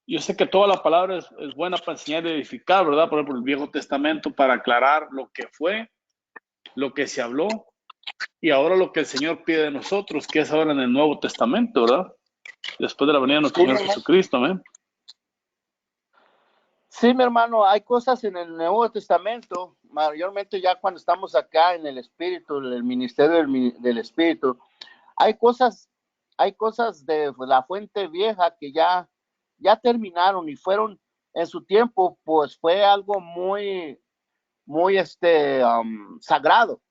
[SPEAKER 5] yo sé que toda la palabra es buena para enseñar y edificar, ¿verdad? Por ejemplo, el Viejo Testamento para aclarar lo que fue, lo que se habló, y ahora lo que el Señor pide de nosotros, que es ahora en el Nuevo Testamento, ¿verdad? Después de la venida de nuestro Señor Jesucristo, amén.
[SPEAKER 1] Sí, mi hermano, hay cosas en el Nuevo Testamento, mayormente ya cuando estamos acá en el Espíritu, el ministerio del Espíritu, hay cosas de la fuente vieja que ya terminaron y fueron en su tiempo, pues fue algo muy sagrado.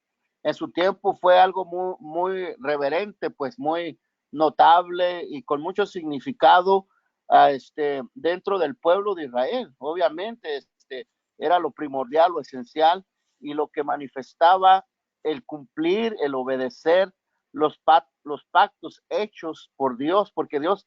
[SPEAKER 1] En su tiempo fue algo muy reverente, pues muy notable y con mucho significado dentro del pueblo de Israel. Obviamente era lo primordial, lo esencial y lo que manifestaba el cumplir, el obedecer los pactos hechos por Dios, porque Dios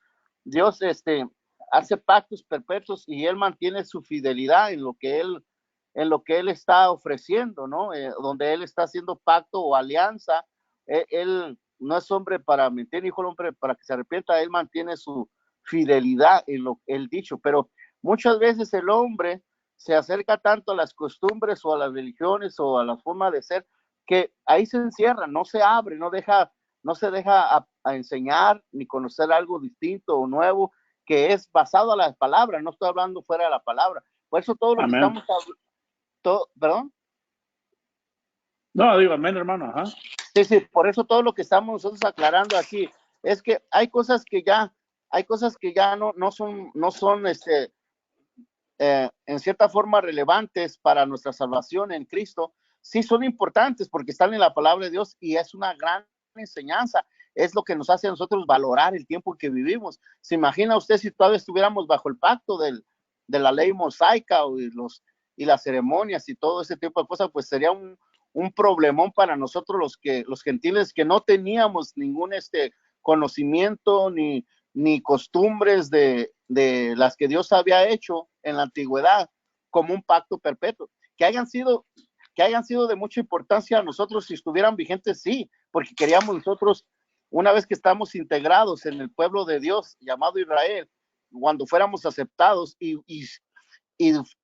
[SPEAKER 1] hace pactos perpetuos y Él mantiene su fidelidad en lo que Él está ofreciendo, ¿no? Donde Él está haciendo pacto o alianza, Él no es hombre para mentir, hijo del hombre para que se arrepienta, Él mantiene su fidelidad en lo que Él dicho, pero muchas veces el hombre se acerca tanto a las costumbres o a las religiones o a la forma de ser, que ahí se encierra, no se abre, no se deja a enseñar ni conocer algo distinto o nuevo, que es basado a la palabra, no estoy hablando fuera de la palabra. Por eso todo lo
[SPEAKER 5] amén.
[SPEAKER 1] que estamos hablando, ¿perdón?
[SPEAKER 5] No, digo, amén, hermano, ajá.
[SPEAKER 1] Sí, por eso todo lo que estamos nosotros aclarando aquí, es que hay cosas que ya no son en cierta forma relevantes para nuestra salvación en Cristo. Sí son importantes porque están en la palabra de Dios y es una gran enseñanza, es lo que nos hace a nosotros valorar el tiempo que vivimos. ¿Se imagina usted si todavía estuviéramos bajo el pacto de la ley mosaica y las ceremonias y todo ese tipo de cosas? Pues sería un problemón para nosotros los gentiles que no teníamos ningún conocimiento ni costumbres de las que Dios había hecho en la antigüedad como un pacto perpetuo. Que hayan sido de mucha importancia a nosotros si estuvieran vigentes, sí, porque queríamos nosotros, una vez que estamos integrados en el pueblo de Dios llamado Israel, cuando fuéramos aceptados y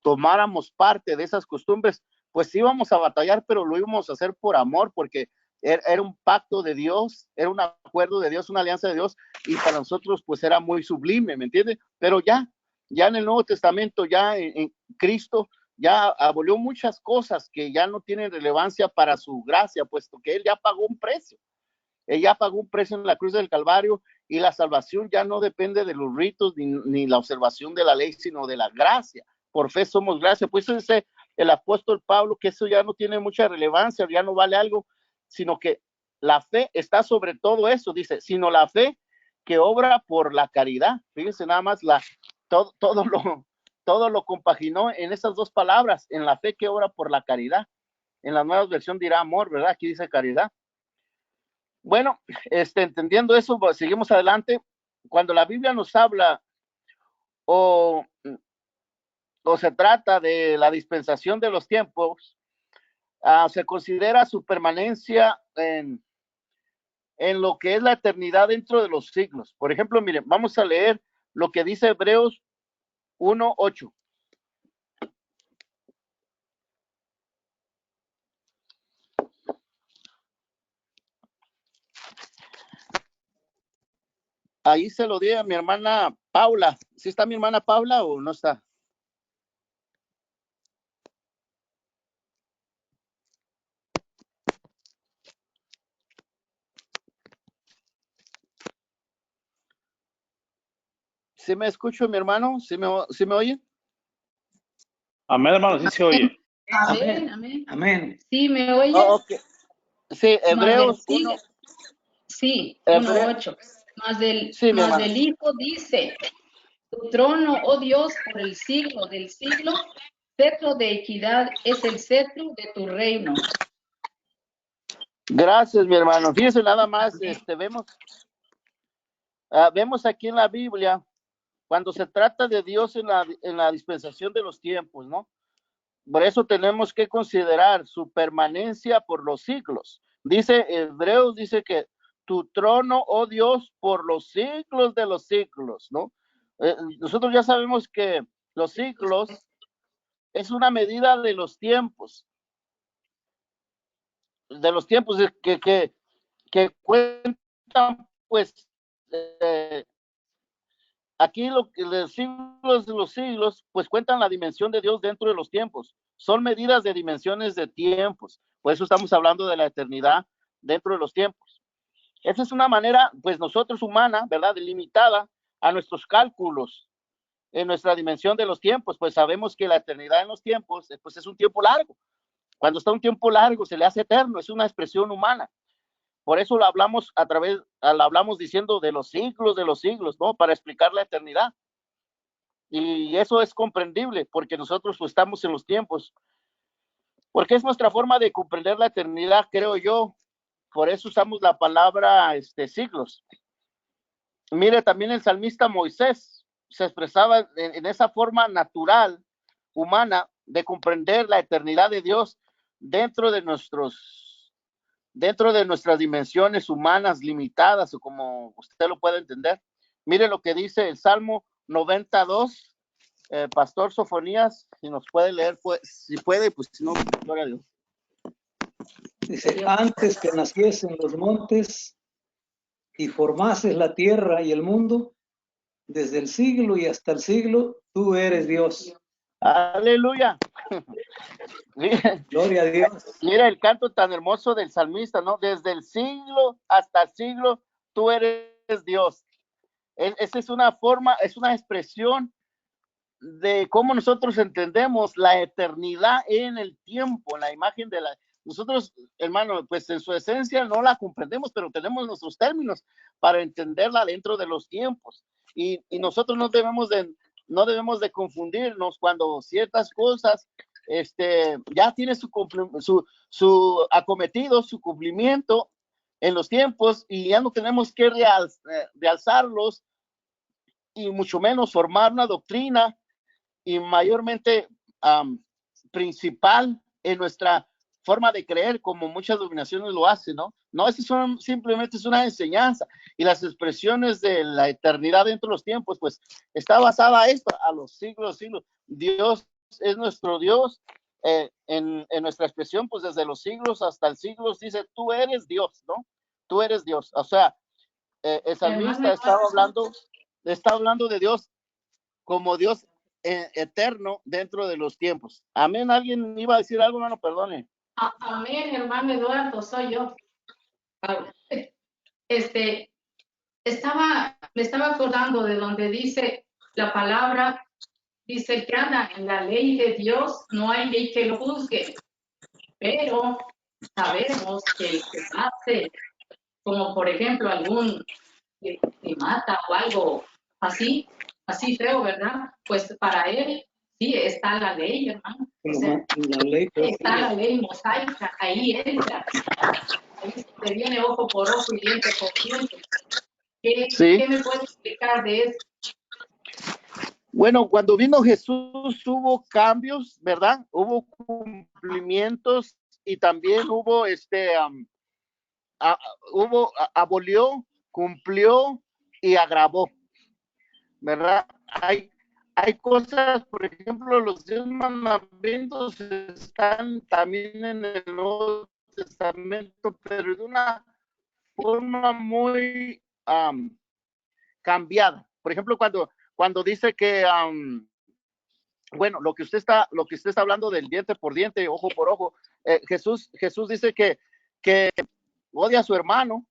[SPEAKER 1] tomáramos parte de esas costumbres, pues íbamos a batallar, pero lo íbamos a hacer por amor, porque era un pacto de Dios, era un acuerdo de Dios, una alianza de Dios, y para nosotros pues era muy sublime, ¿me entiendes? Pero ya en el Nuevo Testamento, ya en Cristo, ya abolió muchas cosas que ya no tienen relevancia para su gracia, puesto que Él ya pagó un precio. Él ya pagó un precio en la cruz del Calvario y la salvación ya no depende de los ritos ni la observación de la ley, sino de la gracia. Por fe somos gracia. Pues eso dice el apóstol Pablo, que eso ya no tiene mucha relevancia, ya no vale algo, sino que la fe está sobre todo eso, dice, sino la fe que obra por la caridad. Fíjense nada más, todo lo compaginó en esas dos palabras, en la fe que obra por la caridad. En la nueva versión dirá amor, ¿verdad? Aquí dice caridad. Bueno, entendiendo eso, pues, seguimos adelante. Cuando la Biblia nos habla o se trata de la dispensación de los tiempos, se considera su permanencia en lo que es la eternidad dentro de los siglos. Por ejemplo, miren, vamos a leer lo que dice Hebreos 1:8. Ahí se lo di a mi hermana Paula. ¿Sí está mi hermana Paula o no está? ¿Sí me escucho, mi hermano? ¿Sí me oye?
[SPEAKER 5] Amén, hermano, sí se oye.
[SPEAKER 2] Amén. ¿Sí me oyes?
[SPEAKER 1] Oh, okay. Sí, Hebreos 1.
[SPEAKER 2] Sí, 1:8. Más del Hijo dice, tu trono, oh Dios, por el siglo del siglo, cetro de equidad es el cetro de tu reino.
[SPEAKER 1] Gracias, mi hermano. Fíjense nada más, vemos aquí en la Biblia, cuando se trata de Dios en la dispensación de los tiempos, ¿no? Por eso tenemos que considerar su permanencia por los siglos. Dice Hebreos, dice que tu trono, oh Dios, por los siglos de los siglos, ¿no? Nosotros ya sabemos que los siglos es una medida de los tiempos que cuentan, pues, aquí los siglos de los siglos, pues cuentan la dimensión de Dios dentro de los tiempos. Son medidas de dimensiones de tiempos. Por eso estamos hablando de la eternidad dentro de los tiempos. Esa es una manera, pues nosotros humana, ¿verdad? Limitada a nuestros cálculos en nuestra dimensión de los tiempos, pues sabemos que la eternidad en los tiempos, pues es un tiempo largo. Cuando está un tiempo largo se le hace eterno, es una expresión humana. Por eso lo hablamos diciendo de los siglos, ¿no? Para explicar la eternidad. Y eso es comprendible, porque nosotros pues estamos en los tiempos. Porque es nuestra forma de comprender la eternidad, creo yo. Por eso usamos la palabra siglos. Mire, también el salmista Moisés se expresaba en esa forma natural, humana, de comprender la eternidad de Dios dentro de nuestras dimensiones humanas limitadas, o como usted lo puede entender. Mire lo que dice el Salmo 92, Pastor Sofonías, si nos puede leer, pues, si puede, pues si no, gloria a Dios.
[SPEAKER 13] Dice, antes que naciesen los montes y formases la tierra y el mundo, desde el siglo y hasta el siglo, tú eres Dios.
[SPEAKER 1] Aleluya.
[SPEAKER 13] Gloria a Dios.
[SPEAKER 1] Mira el canto tan hermoso del salmista, ¿no? Desde el siglo hasta el siglo, tú eres Dios. Esa es una forma, es una expresión de cómo nosotros entendemos la eternidad en el tiempo, en la imagen de nosotros, hermano, pues en su esencia no la comprendemos, pero tenemos nuestros términos para entenderla dentro de los tiempos. Y nosotros no debemos de confundirnos cuando ciertas cosas ya tiene su acometido, su cumplimiento en los tiempos, y ya no tenemos que realzarlos y mucho menos formar una doctrina y mayormente principal en nuestra forma de creer, como muchas denominaciones lo hacen, ¿no? No, eso simplemente es una enseñanza, y las expresiones de la eternidad dentro de los tiempos, pues está basada a los siglos. Dios es nuestro Dios, en nuestra expresión, pues desde los siglos hasta el siglo, dice, tú eres Dios, ¿no? Tú eres Dios. O sea, el salmista está hablando de Dios como Dios eterno dentro de los tiempos. Amén. ¿Alguien iba a decir algo, hermano? Perdone.
[SPEAKER 2] Amén, hermano Eduardo, soy yo. Me estaba acordando de donde dice la palabra, dice que anda en la ley de Dios, no hay ley que lo juzgue, pero sabemos que el que hace, como por ejemplo algún que mata o algo así feo, ¿verdad? Pues para él sí está la ley, hermano. O sea, está la ley mosaica, ahí entra. Ahí se viene ojo por ojo y diente por diente. ¿Qué me puede explicar de eso?
[SPEAKER 1] Bueno, cuando vino Jesús hubo cambios, ¿verdad? Hubo cumplimientos, y también hubo abolió, cumplió y agravó, ¿verdad? Hay cosas, por ejemplo, los 10 mandamientos están también en el Nuevo Testamento, pero de una forma muy cambiada. Por ejemplo, cuando dice que bueno, lo que usted está hablando del diente por diente, ojo por ojo, Jesús dice que odia a su hermano.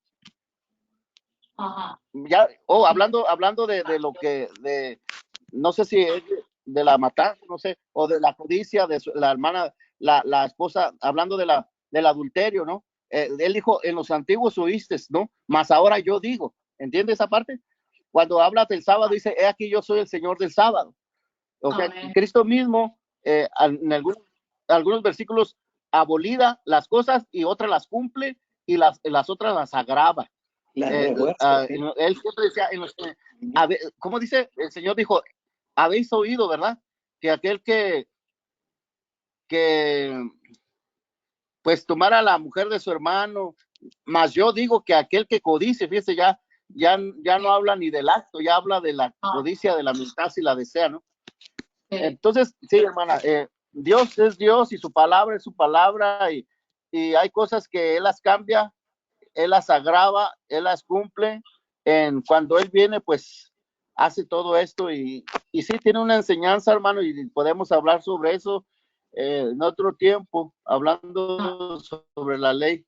[SPEAKER 2] Ajá.
[SPEAKER 1] Ya, hablando de lo que, no sé si es de la matanza, no sé, o de la codicia de la hermana, la esposa, hablando del adulterio, ¿no? Él dijo, en los antiguos oíste, ¿no? Mas ahora yo digo, ¿entiende esa parte? Cuando habla del sábado, dice, he aquí yo soy el Señor del sábado. O sea, Cristo mismo, en algunos versículos, abolida las cosas y otras las cumple, y las otras las agrava. Él siempre decía, ¿cómo dice? El Señor dijo, habéis oído, ¿verdad? Que aquel que pues tomara a la mujer de su hermano, mas yo digo que aquel que codice, fíjese, ya no habla ni del acto, ya habla de la codicia, de la amistad si la desea, ¿no? Entonces, sí, hermana, Dios es Dios y su palabra es su palabra y hay cosas que Él las cambia, Él las agrava, Él las cumple. Cuando Él viene, pues hace todo esto y sí tiene una enseñanza, hermano, y podemos hablar sobre eso en otro tiempo, hablando sobre la ley.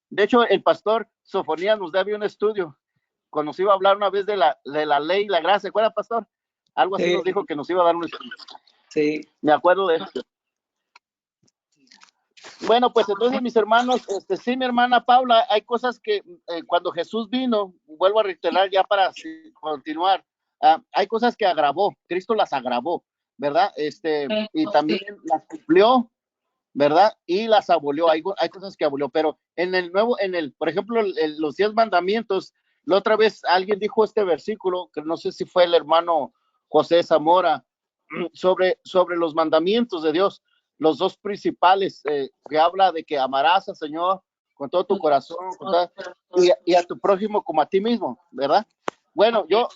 [SPEAKER 1] De hecho, el pastor Sofonías nos debe un estudio cuando nos iba a hablar una vez de la ley y la gracia. ¿Se acuerda, pastor? Algo así nos dijo que nos iba a dar un estudio.
[SPEAKER 13] Sí.
[SPEAKER 1] Me acuerdo de esto. Bueno, pues entonces, mis hermanos, sí, mi hermana Paula, hay cosas que cuando Jesús vino, vuelvo a reiterar ya para continuar, hay cosas que agravó, Cristo las agravó, ¿verdad? Y también las cumplió, ¿verdad? Y las abolió, hay cosas que abolió, pero por ejemplo, los 10 mandamientos, la otra vez alguien dijo este versículo, que no sé si fue el hermano José Zamora, sobre los mandamientos de Dios, los dos principales, que habla de que amarás al Señor con todo tu corazón y a tu prójimo como a ti mismo, ¿verdad? Bueno, yo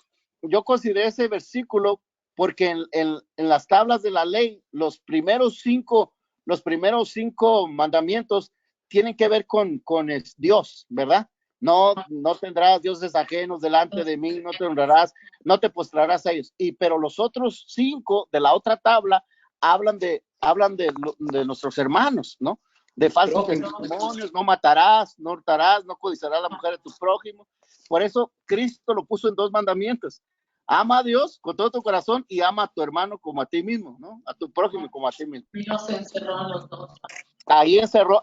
[SPEAKER 1] consideré ese versículo porque en las tablas de la ley, los primeros cinco mandamientos tienen que ver con Dios, ¿verdad? No tendrás dioses ajenos delante de mí, no te honrarás, no te postrarás a ellos. Pero los otros 5 de la otra tabla hablan de nuestros hermanos, ¿no? De falsos testimonios, no matarás, no hurtarás, no codiciarás la mujer de tu prójimo. Por eso Cristo lo puso en 2 mandamientos. Ama a Dios con todo tu corazón y ama a tu hermano como a ti mismo, ¿no? A tu prójimo como a ti mismo.
[SPEAKER 2] Y no se encerró en los dos.
[SPEAKER 1] Ahí encerró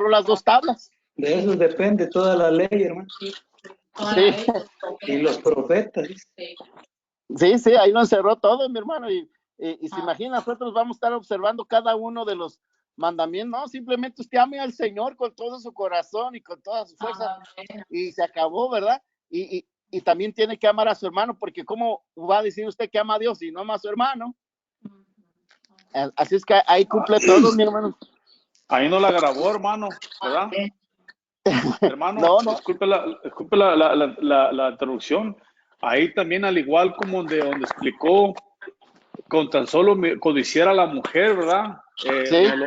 [SPEAKER 1] las 2 tablas.
[SPEAKER 13] De eso depende toda la ley, hermano.
[SPEAKER 1] Sí.
[SPEAKER 13] Y los profetas.
[SPEAKER 1] Sí, ahí lo encerró todo, mi hermano. Y se imagina, nosotros vamos a estar observando cada uno de los mandamientos. No, simplemente usted ame al Señor con todo su corazón y con toda su fuerza. Y se acabó, ¿verdad? Y también tiene que amar a su hermano, porque ¿cómo va a decir usted que ama a Dios si no ama a su hermano? Así es que ahí cumple todo, mi hermano.
[SPEAKER 5] Ahí no la grabó, hermano, ¿verdad? Hermano,
[SPEAKER 1] no.
[SPEAKER 5] Disculpe la interrupción. Ahí también, al igual como donde explicó, con tan solo codiciar a la mujer, ¿verdad?
[SPEAKER 1] Sí.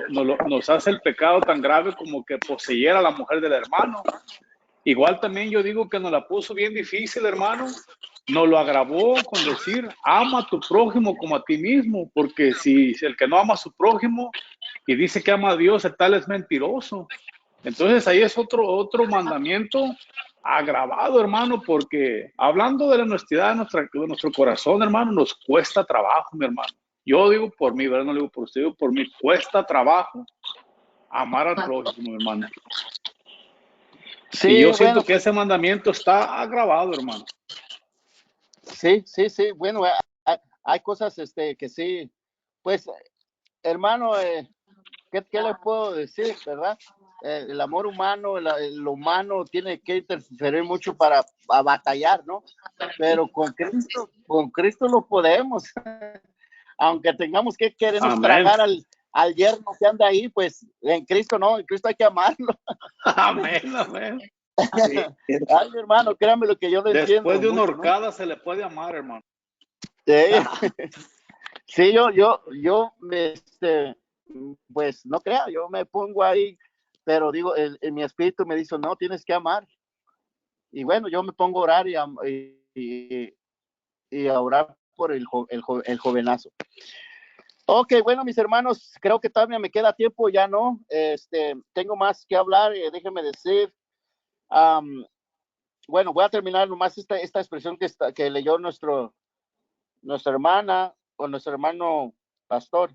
[SPEAKER 5] Nos hace el pecado tan grave como que poseyera a la mujer del hermano. Igual también yo digo que nos la puso bien difícil, hermano. Nos lo agravó con decir, ama a tu prójimo como a ti mismo, porque si el que no ama a su prójimo y dice que ama a Dios, el tal es mentiroso. Entonces ahí es otro mandamiento agravado, hermano, porque hablando de la honestidad de nuestro corazón, hermano, nos cuesta trabajo, mi hermano. Yo digo por mí, ¿verdad? No digo por usted, digo por mí, cuesta trabajo amar al prójimo, hermano. Sí, y yo siento que ese mandamiento está agravado, hermano.
[SPEAKER 1] Sí. Bueno, hay cosas que sí, pues, hermano, ¿qué le puedo decir, verdad? El amor humano, lo humano tiene que interferir mucho para batallar, ¿no? Pero con Cristo lo podemos. Aunque tengamos que querernos tragar al yerno que anda ahí, pues en Cristo no, en Cristo hay que amarlo.
[SPEAKER 5] Amén.
[SPEAKER 1] Sí. Ay, mi hermano, créame lo que yo le entiendo.
[SPEAKER 5] Después de una horcada, ¿no? Se le puede amar, hermano.
[SPEAKER 1] Sí, yo pues no crea, yo me pongo ahí, pero digo, en mi espíritu me dice, no, tienes que amar. Y bueno, yo me pongo a orar y a orar por el jovenazo. Ok, bueno, mis hermanos, creo que todavía me queda tiempo, ya no, tengo más que hablar, déjenme decir, bueno, voy a terminar nomás esta expresión que leyó nuestra hermana o nuestro hermano pastor.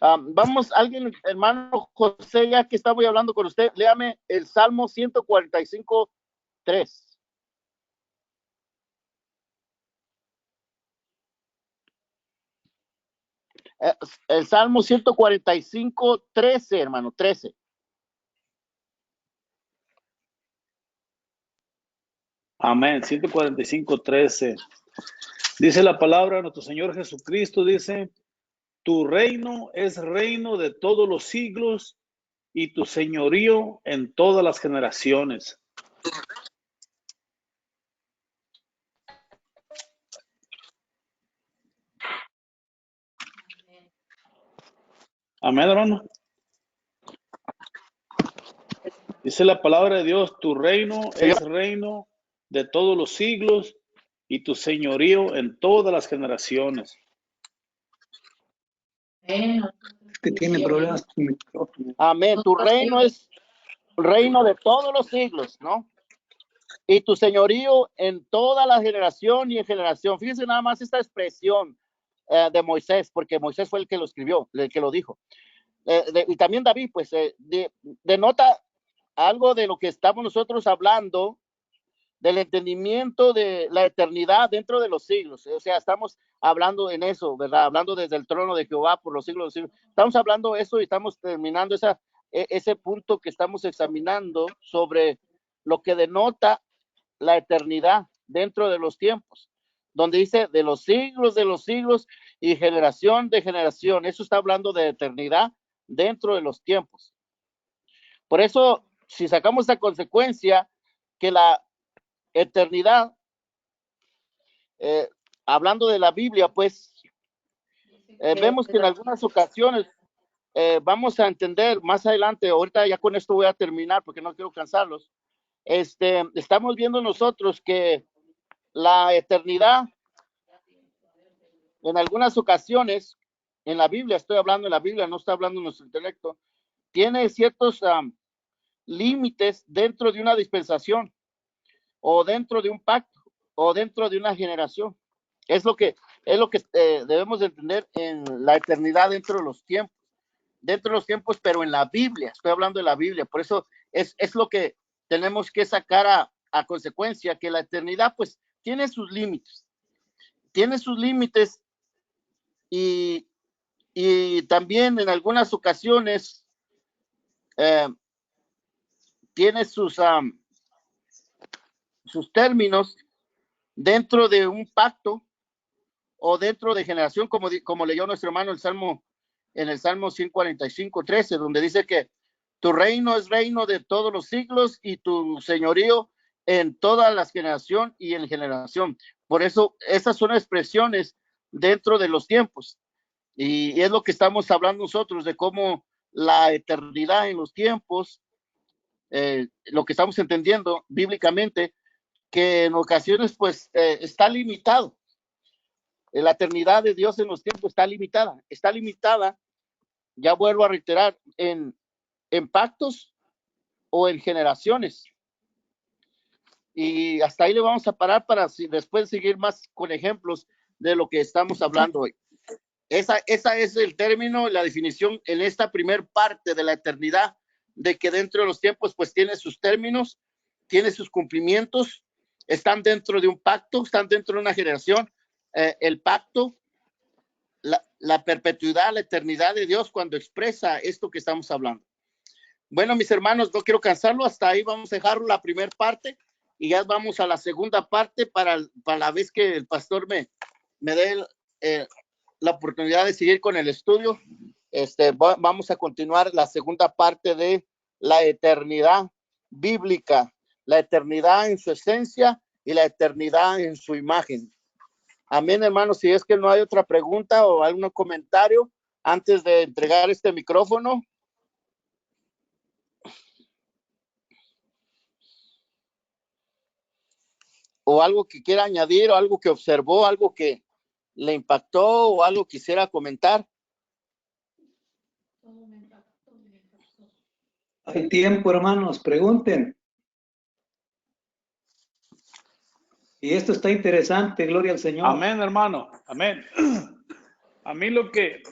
[SPEAKER 1] Vamos, hermano José, ya que estaba hablando con usted, léame el Salmo 145:3. El Salmo 145:13, hermano, 13.
[SPEAKER 5] Amén, 145:13. Dice la palabra de nuestro Señor Jesucristo, dice, tu reino es reino de todos los siglos y tu señorío en todas las generaciones. Amén, hermano. Dice la palabra de Dios, tu reino es reino de todos los siglos y tu señorío en todas las generaciones.
[SPEAKER 13] Que tiene problemas con el micrófono.
[SPEAKER 1] Amén. Tu reino es reino de todos los siglos, ¿no? Y tu señorío en toda la generación y en generación. Fíjense nada más esta expresión de Moisés, porque Moisés fue el que lo escribió, el que lo dijo. Y también David, pues, denota algo de lo que estamos nosotros hablando, del entendimiento de la eternidad dentro de los siglos. O sea, estamos hablando en eso, ¿verdad? Hablando desde el trono de Jehová por los siglos de los siglos. Estamos hablando eso y estamos terminando ese punto que estamos examinando sobre lo que denota la eternidad dentro de los tiempos, donde dice de los siglos y generación de generación. Eso está hablando de eternidad dentro de los tiempos. Por eso, si sacamos esa consecuencia, que la eternidad, hablando de la Biblia, pues vemos que en algunas ocasiones vamos a entender más adelante, ahorita ya con esto voy a terminar porque no quiero cansarlos, estamos viendo nosotros que la eternidad en algunas ocasiones en la Biblia, estoy hablando en la Biblia, no estoy hablando en nuestro intelecto, tiene ciertos límites dentro de una dispensación o dentro de un pacto o dentro de una generación. Es lo que debemos de entender en la eternidad dentro de los tiempos, pero en la Biblia, estoy hablando de la Biblia, por eso es lo que tenemos que sacar a consecuencia, que la eternidad pues tiene sus límites y también en algunas ocasiones tiene sus términos dentro de un pacto o dentro de generación, como leyó nuestro hermano en el Salmo 145:13, donde dice que tu reino es reino de todos los siglos y tu señorío en todas las generaciones y en generación. Por eso, esas son expresiones dentro de los tiempos. Y es lo que estamos hablando nosotros, de cómo la eternidad en los tiempos, lo que estamos entendiendo bíblicamente, que en ocasiones pues está limitado. La eternidad de Dios en los tiempos está limitada, ya vuelvo a reiterar, en pactos o en generaciones. Y hasta ahí le vamos a parar para después seguir más con ejemplos de lo que estamos hablando hoy. Esa es el término, la definición en esta primer parte de la eternidad, de que dentro de los tiempos pues tiene sus términos, tiene sus cumplimientos, están dentro de un pacto, están dentro de una generación. El pacto, la perpetuidad, la eternidad de Dios cuando expresa esto que estamos hablando. Bueno, mis hermanos, no quiero cansarlo, hasta ahí vamos a dejar la primera parte y ya vamos a la segunda parte para la vez que el pastor me dé la oportunidad de seguir con el estudio. Vamos a continuar la segunda parte de la eternidad bíblica, la eternidad en su esencia y la eternidad en su imagen. Amén, hermanos. Si es que no hay otra pregunta o algún comentario antes de entregar este micrófono. O algo que quiera añadir, o algo que observó, algo que le impactó, o algo quisiera comentar.
[SPEAKER 13] Hay tiempo, hermanos, pregunten. Y esto está interesante, gloria al Señor.
[SPEAKER 5] Amén, hermano, amén. A mí lo que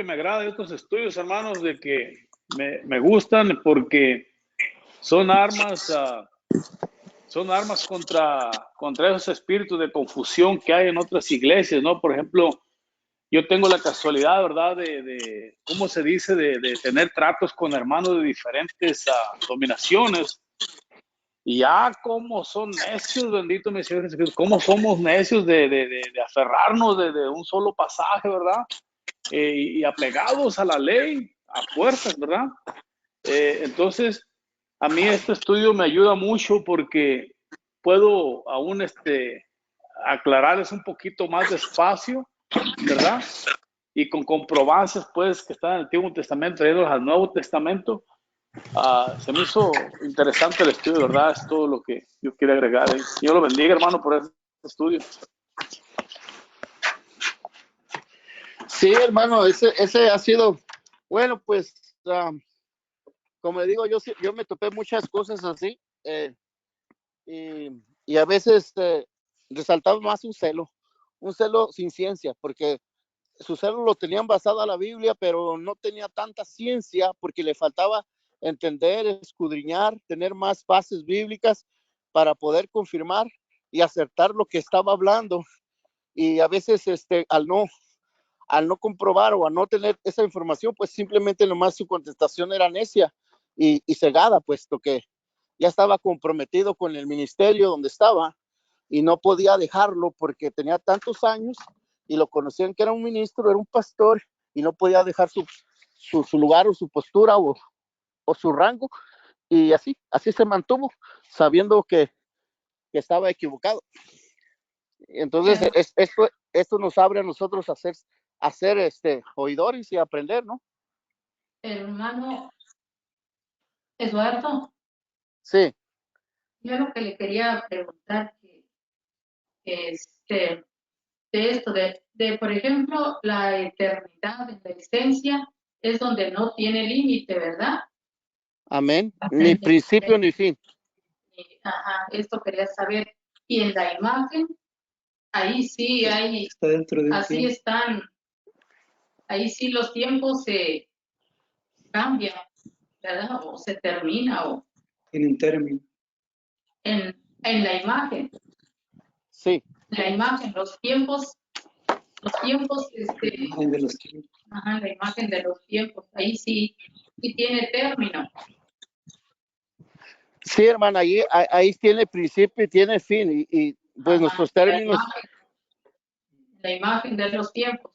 [SPEAKER 5] me agrada de estos estudios, hermanos, de que me gustan porque son armas contra esos espíritus de confusión que hay en otras iglesias, ¿no? Por ejemplo, yo tengo la casualidad, ¿verdad?, de ¿cómo se dice?, de tener tratos con hermanos de diferentes dominaciones. Y ya como son necios, bendito mi Señor Jesucristo, cómo somos necios de aferrarnos de un solo pasaje, ¿verdad? y apegados a la ley, a fuerzas, ¿verdad? Entonces, a mí este estudio me ayuda mucho porque puedo aún aclararles un poquito más despacio, ¿verdad? Y con comprobancias, pues, que están en el Antiguo Testamento, trayéndolos al Nuevo Testamento. Se me hizo interesante el estudio, ¿verdad? Es todo lo que yo quiero agregar. Dios lo bendiga, hermano, por este estudio.
[SPEAKER 1] Sí, hermano, ese ha sido, bueno, pues, como le digo, yo me topé muchas cosas así, y a veces resaltaba más un celo sin ciencia, porque su celo lo tenían basado a la Biblia, pero no tenía tanta ciencia porque le faltaba entender, escudriñar, tener más bases bíblicas para poder confirmar y acertar lo que estaba hablando. Y a veces al no comprobar o a no tener esa información, pues simplemente nomás su contestación era necia y cegada, puesto que ya estaba comprometido con el ministerio donde estaba y no podía dejarlo porque tenía tantos años y lo conocían que era un ministro, era un pastor y no podía dejar su lugar o su postura o su rango, y así se mantuvo sabiendo que estaba equivocado. Entonces, esto nos abre a nosotros a ser oidores y aprender, ¿no?
[SPEAKER 2] Hermano Eduardo.
[SPEAKER 1] Sí.
[SPEAKER 2] Yo lo que le quería preguntar de esto, por ejemplo, la eternidad de la existencia es donde no tiene límite, ¿verdad?
[SPEAKER 1] Amén. Ni principio ni fin.
[SPEAKER 2] Ajá, esto quería saber. Y en la imagen, ahí sí hay,
[SPEAKER 13] está dentro de
[SPEAKER 2] así
[SPEAKER 13] tiempo.
[SPEAKER 2] están, ahí sí los tiempos se cambian, ¿verdad? O se termina, o
[SPEAKER 13] Tienen término.
[SPEAKER 2] en la imagen.
[SPEAKER 1] Sí.
[SPEAKER 2] La imagen, los tiempos,
[SPEAKER 13] La imagen de los tiempos.
[SPEAKER 2] Ajá, la imagen de los tiempos, ahí sí tiene término.
[SPEAKER 1] Sí, hermana, ahí tiene principio y tiene fin, y pues
[SPEAKER 2] Ajá,
[SPEAKER 1] nuestros términos.
[SPEAKER 2] La imagen de los tiempos.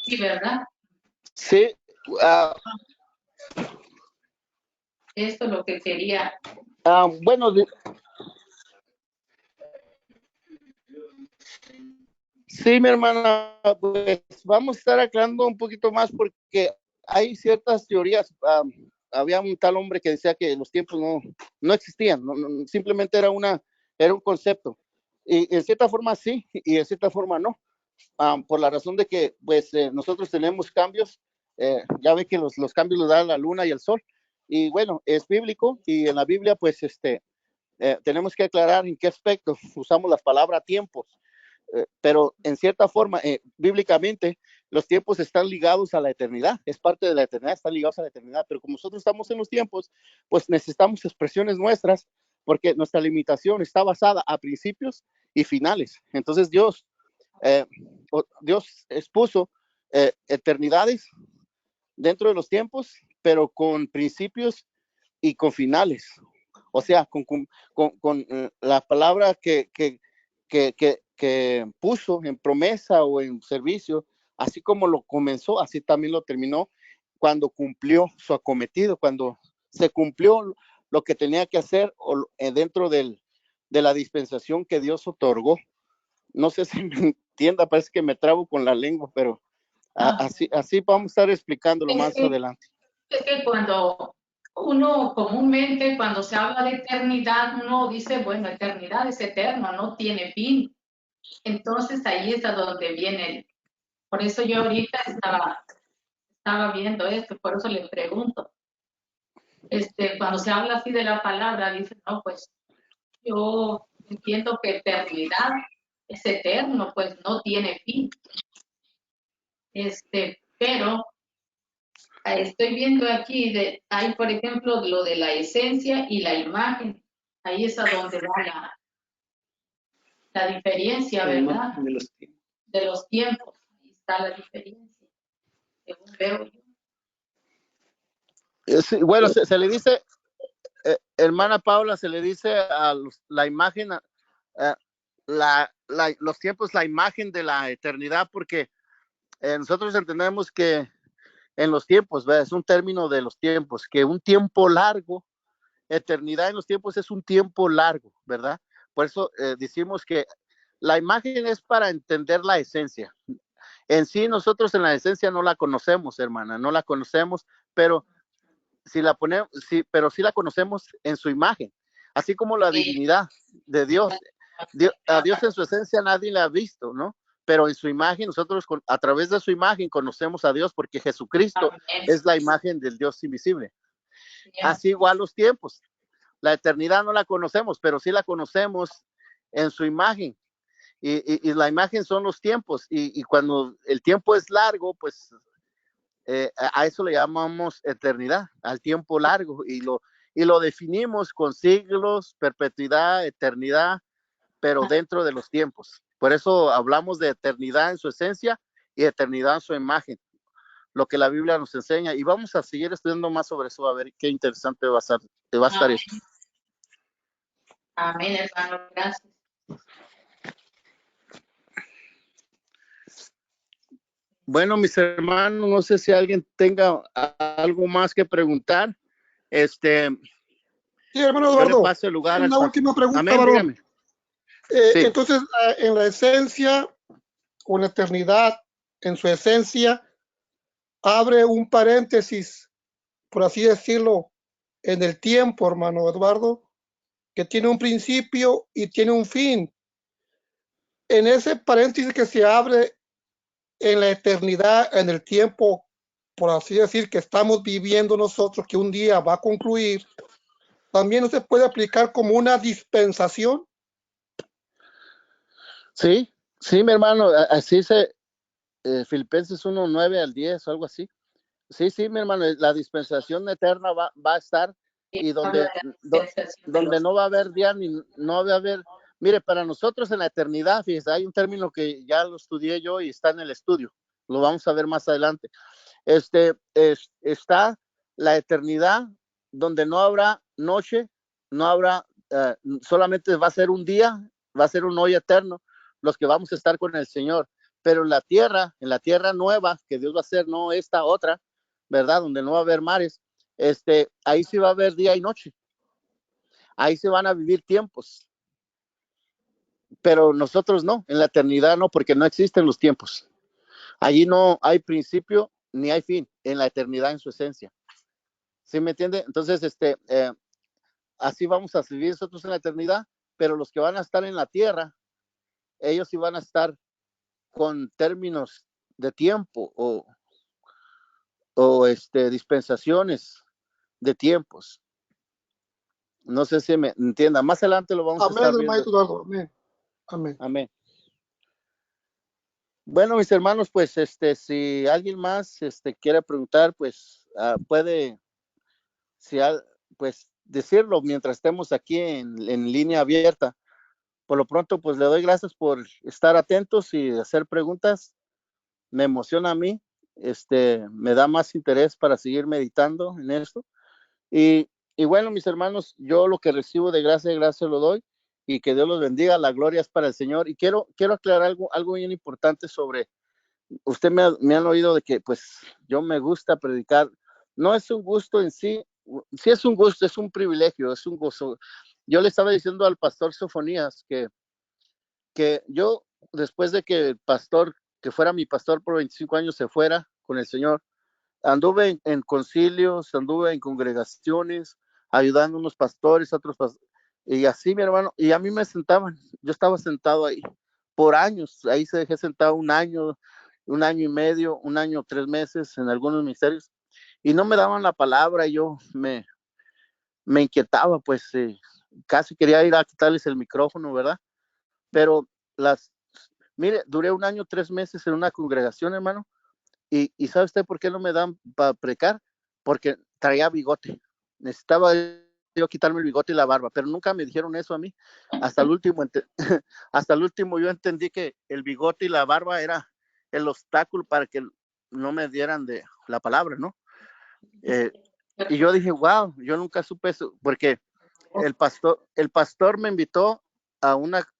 [SPEAKER 2] Sí, ¿verdad?
[SPEAKER 1] Sí.
[SPEAKER 2] Esto es lo que quería.
[SPEAKER 1] Bueno, sí, mi hermana, pues vamos a estar aclarando un poquito más porque hay ciertas teorías. Había un tal hombre que decía que los tiempos no existían, simplemente era un concepto. Y en cierta forma sí, y en cierta forma no. Por la razón de que pues nosotros tenemos cambios, ya ve que los cambios los da la luna y el sol, y bueno, es bíblico, y en la Biblia pues tenemos que aclarar en qué aspecto usamos la palabra tiempos, pero en cierta forma, bíblicamente, los tiempos están ligados a la eternidad, es parte de la eternidad, están ligados a la eternidad, pero como nosotros estamos en los tiempos, pues necesitamos expresiones nuestras, porque nuestra limitación está basada a principios y finales. Entonces Dios expuso eternidades dentro de los tiempos, pero con principios y con finales. O sea, con la palabra que puso en promesa o en servicio, así como lo comenzó, así también lo terminó cuando cumplió su acometido, cuando se cumplió lo que tenía que hacer dentro de la dispensación que Dios otorgó. No sé si me entienda, parece que me trabo con la lengua, pero así vamos a estar explicándolo más adelante.
[SPEAKER 2] Es que cuando uno comúnmente, cuando se habla de eternidad, uno dice, bueno, eternidad es eterno, no tiene fin. Entonces ahí es a donde viene. Por eso yo ahorita estaba viendo esto, por eso le pregunto. Cuando se habla así de la palabra, dice, no, pues yo entiendo que eternidad es eterno, pues no tiene fin. Pero estoy viendo aquí, hay por ejemplo lo de la esencia y la imagen. Ahí es a donde va la diferencia, ¿verdad? De los tiempos. Ahí está la diferencia, según veo yo.
[SPEAKER 1] Sí, bueno, se le dice, hermana Paula, se le dice a la imagen los tiempos, la imagen de la eternidad, porque nosotros entendemos que en los tiempos, ¿verdad? Es un término de los tiempos, que un tiempo largo, eternidad en los tiempos es un tiempo largo, ¿verdad? Por eso decimos que la imagen es para entender la esencia. En sí, nosotros en la esencia no la conocemos, hermana, no la conocemos, pero si la ponemos, sí, pero sí la conocemos en su imagen, así como la divinidad de Dios. A Dios en su esencia nadie la ha visto, ¿no? Pero en su imagen, nosotros a través de su imagen conocemos a Dios, porque Jesucristo es la imagen del Dios invisible. Así igual los tiempos. La eternidad no la conocemos, pero sí la conocemos en su imagen. Y la imagen son los tiempos. Y cuando el tiempo es largo, pues a eso le llamamos eternidad, al tiempo largo. Y lo definimos con siglos, perpetuidad, eternidad, pero dentro de los tiempos. Por eso hablamos de eternidad en su esencia y eternidad en su imagen, lo que la Biblia nos enseña. Y vamos a seguir estudiando más sobre eso, a ver qué interesante va a estar esto.
[SPEAKER 2] Amén, hermano, gracias.
[SPEAKER 1] Bueno, mis hermanos, no sé si alguien tenga algo más que preguntar.
[SPEAKER 8] Sí, hermano Eduardo,
[SPEAKER 1] yo le paso el lugar
[SPEAKER 8] una última pregunta,
[SPEAKER 1] Amén,
[SPEAKER 8] varón.
[SPEAKER 1] Sí.
[SPEAKER 8] Entonces, en la esencia, o en la eternidad, en su esencia, abre un paréntesis, por así decirlo, en el tiempo, hermano Eduardo, que tiene un principio y tiene un fin. En ese paréntesis que se abre en la eternidad, en el tiempo, por así decir, que estamos viviendo nosotros, que un día va a concluir, también no se puede aplicar como una dispensación.
[SPEAKER 1] Sí, mi hermano, así se Filipenses 1:9 al 10 o algo así. Sí, mi hermano, la dispensación eterna va a estar, y donde no va a haber día ni no va a haber. Mire, para nosotros en la eternidad, fíjese, hay un término que ya lo estudié yo y está en el estudio, lo vamos a ver más adelante. Está la eternidad donde no habrá noche, no habrá, solamente va a ser un día, va a ser un hoy eterno, los que vamos a estar con el Señor. Pero en la tierra nueva que Dios va a hacer, no esta otra, ¿verdad? Donde no va a haber mares, ahí sí va a haber día y noche. Ahí se van a vivir tiempos. Pero nosotros no, en la eternidad no, porque no existen los tiempos. Allí no hay principio ni hay fin, en la eternidad en su esencia. ¿Sí me entiende? Entonces, así vamos a vivir nosotros en la eternidad, pero los que van a estar en la tierra, ellos sí van a estar con términos de tiempo o dispensaciones de tiempos. No sé si me entienda. Más adelante lo vamos a estar viendo.
[SPEAKER 8] Amén. Amén.
[SPEAKER 1] Amén. Bueno, mis hermanos, pues si alguien más quiere preguntar, pues puede pues decirlo mientras estemos aquí en línea abierta. Por lo pronto, pues le doy gracias por estar atentos y hacer preguntas. Me emociona a mí, me da más interés para seguir meditando en esto. Y bueno, mis hermanos, yo lo que recibo de gracia lo doy, y que Dios los bendiga. La gloria es para el Señor. Y quiero aclarar algo bien importante sobre, usted me han oído de que pues yo me gusta predicar. No es un gusto en sí, sí es un gusto, es un privilegio, es un gozo. Yo le estaba diciendo al pastor Sofonías que yo, después de que el pastor, que fuera mi pastor por 25 años, se fuera con el Señor, anduve en concilios, anduve en congregaciones, ayudando a unos pastores, a otros pastores, y así, mi hermano, y a mí me sentaban, yo estaba sentado ahí por años, ahí se dejé sentado un año y medio, 1 año, 3 meses en algunos ministerios, y no me daban la palabra, y yo me inquietaba, pues casi quería ir a quitarles el micrófono, ¿verdad? Pero mire, duré 1 año, 3 meses en una congregación, hermano, y ¿sabe usted por qué no me dan para predicar? Porque traía bigote. Necesitaba yo quitarme el bigote y la barba, pero nunca me dijeron eso a mí. Hasta el último yo entendí que el bigote y la barba era el obstáculo para que no me dieran de la palabra, ¿no? Y yo dije, wow, yo nunca supe eso, porque el pastor me invitó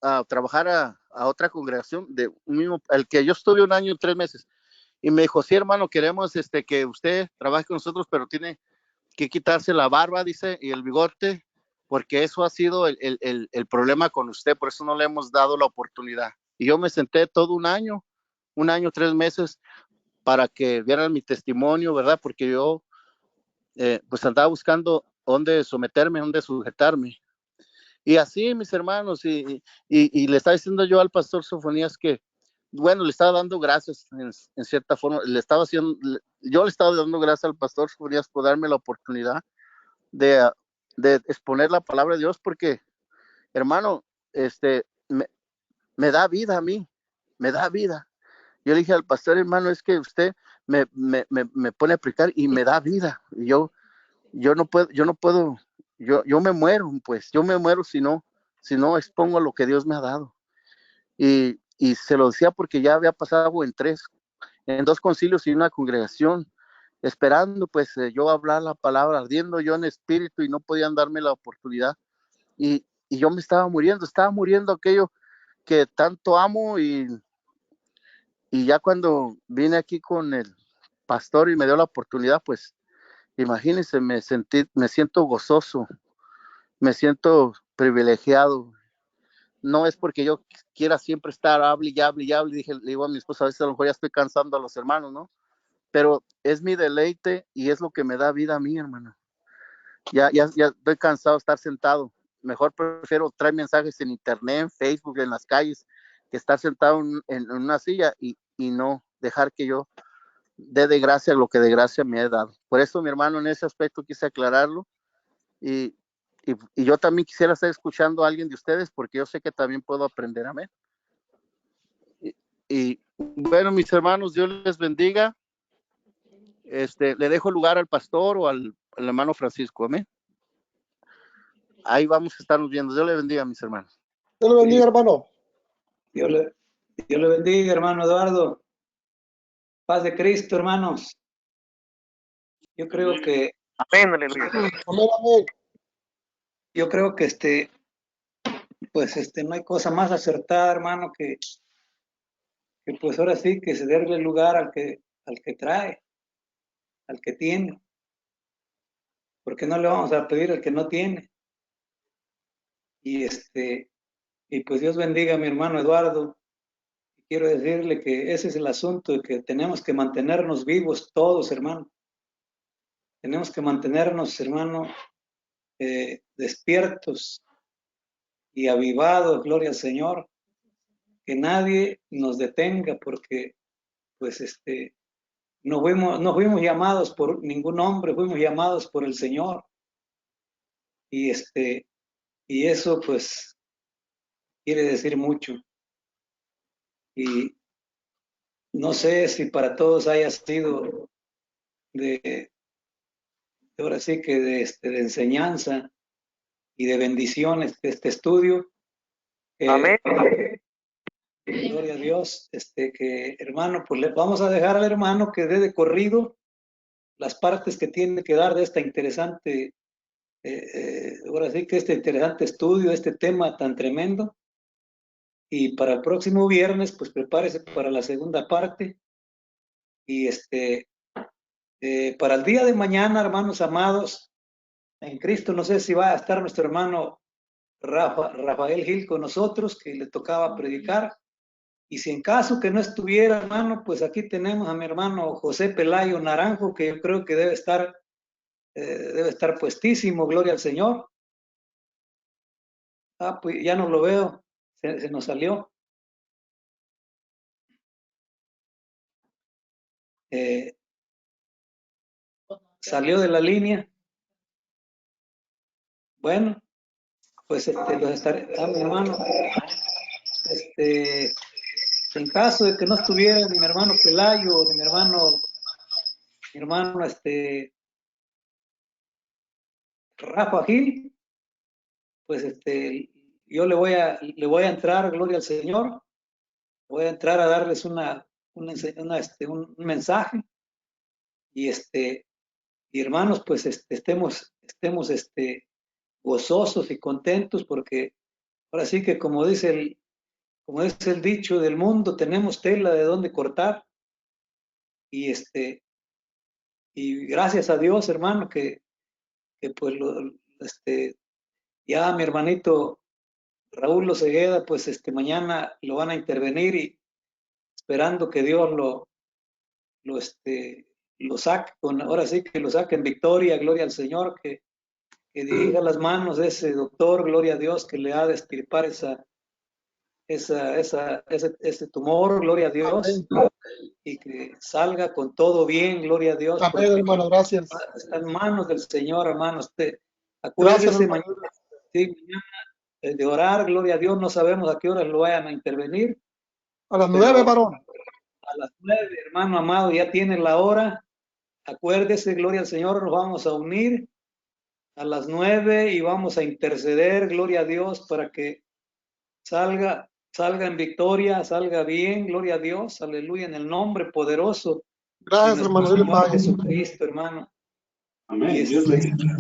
[SPEAKER 1] a trabajar a otra congregación de un mismo, el que yo estuve 1 año y 3 meses. Y me dijo, sí, hermano, queremos que usted trabaje con nosotros, pero tiene que quitarse la barba, dice, y el bigote, porque eso ha sido el problema con usted, por eso no le hemos dado la oportunidad. Y yo me senté todo 1 año, 3 meses, para que vieran mi testimonio, ¿verdad? Porque yo pues andaba buscando dónde someterme, dónde sujetarme. Y así, mis hermanos, y le estaba diciendo yo al pastor Sofonías que, bueno, le estaba dando gracias en cierta forma, yo le estaba dando gracias al pastor Sofonías por darme la oportunidad de exponer la palabra de Dios, porque, hermano, me da vida a mí, me da vida. Yo le dije al pastor, hermano, es que usted me pone a predicar y me da vida. Y yo no puedo, yo me muero, pues, yo me muero si no expongo lo que Dios me ha dado. Y se lo decía porque ya había pasado en 2 concilios y una congregación, esperando, pues, yo hablar la palabra, ardiendo yo en espíritu y no podían darme la oportunidad. Y yo me estaba muriendo aquello que tanto amo y ya cuando vine aquí con el pastor y me dio la oportunidad, pues, imagínense, me siento gozoso, me siento privilegiado. No es porque yo quiera siempre estar hable y hable. Le digo a mi esposa, a veces a lo mejor ya estoy cansando a los hermanos, ¿no? Pero es mi deleite y es lo que me da vida a mí, hermano. Ya estoy cansado de estar sentado. Mejor prefiero traer mensajes en internet, en Facebook, en las calles, que estar sentado en una silla y no dejar que yo dé de gracia lo que de gracia me he dado. Por eso, mi hermano, en ese aspecto quise aclararlo y yo también quisiera estar escuchando a alguien de ustedes porque yo sé que también puedo aprender. Amén. Y bueno, mis hermanos, Dios les bendiga. Le dejo lugar al pastor o al hermano Francisco. Amén. Ahí vamos a estarnos viendo. Dios le bendiga, mis hermanos.
[SPEAKER 8] Dios le bendiga, hermano.
[SPEAKER 13] Dios le bendiga, hermano Eduardo. Paz de Cristo, hermanos. Yo creo que...
[SPEAKER 1] Amén, aleluya.
[SPEAKER 8] Amén.
[SPEAKER 13] Yo creo que pues no hay cosa más acertada, hermano, que pues ahora sí que se darle lugar al que trae, al que tiene. Porque no le vamos a pedir al que no tiene. Y pues Dios bendiga a mi hermano Eduardo. Quiero decirle que ese es el asunto, de que tenemos que mantenernos vivos todos, hermano. Tenemos que mantenernos, hermano, despiertos y avivados, gloria al Señor. Que nadie nos detenga, porque pues no fuimos llamados por ningún hombre, fuimos llamados por el Señor. Y eso pues quiere decir mucho. Y no sé si para todos haya sido ahora sí que de enseñanza y de bendiciones este estudio.
[SPEAKER 1] Amén.
[SPEAKER 13] Gloria a Dios. Que hermano, pues le vamos a dejar al hermano que dé de corrido las partes que tiene que dar de esta interesante, ahora sí que este interesante estudio, este tema tan tremendo. Y para el próximo viernes, pues prepárese para la segunda parte. Y para el día de mañana, hermanos amados, en Cristo, no sé si va a estar nuestro hermano Rafael Gil con nosotros, que le tocaba predicar. Y si en caso que no estuviera, hermano, pues aquí tenemos a mi hermano José Pelayo Naranjo, que yo creo que debe estar puestísimo, gloria al Señor. Pues ya no lo veo, se nos salió. Salió de la línea. Bueno, pues los estaré, mi hermano, en caso de que no estuviera ni mi hermano Pelayo o ni mi hermano Rafa Gil, pues yo le voy a entrar, gloria al Señor, voy a entrar a darles un mensaje. Y y hermanos, pues estemos gozosos y contentos, porque ahora sí que como dice el dicho del mundo, tenemos tela de dónde cortar. Y y gracias a Dios, hermano, que pues ya mi hermanito Raúl Osegueda, pues mañana lo van a intervenir y esperando que Dios lo saque, ahora sí que lo saque en victoria, gloria al Señor, que dirija las manos de ese doctor, gloria a Dios, que le ha de extirpar ese tumor, gloria a Dios, y que salga con todo bien, gloria a Dios.
[SPEAKER 8] Amén, hermano, gracias.
[SPEAKER 13] Está en manos del Señor, hermano.
[SPEAKER 8] Gracias,
[SPEAKER 13] Acuérdese mañana de orar, gloria a Dios, no sabemos a qué horas lo vayan a intervenir.
[SPEAKER 8] A las 9, varón.
[SPEAKER 13] A las 9, hermano amado, ya tiene la hora. Acuérdese, gloria al Señor, nos vamos a unir a las 9 y vamos a interceder, gloria a Dios, para que salga en victoria, salga bien, gloria a Dios, aleluya, en el nombre poderoso.
[SPEAKER 8] Gracias, hermano, Dios le pague.
[SPEAKER 13] Jesucristo, hermano.
[SPEAKER 14] Amén, Dios le bendiga.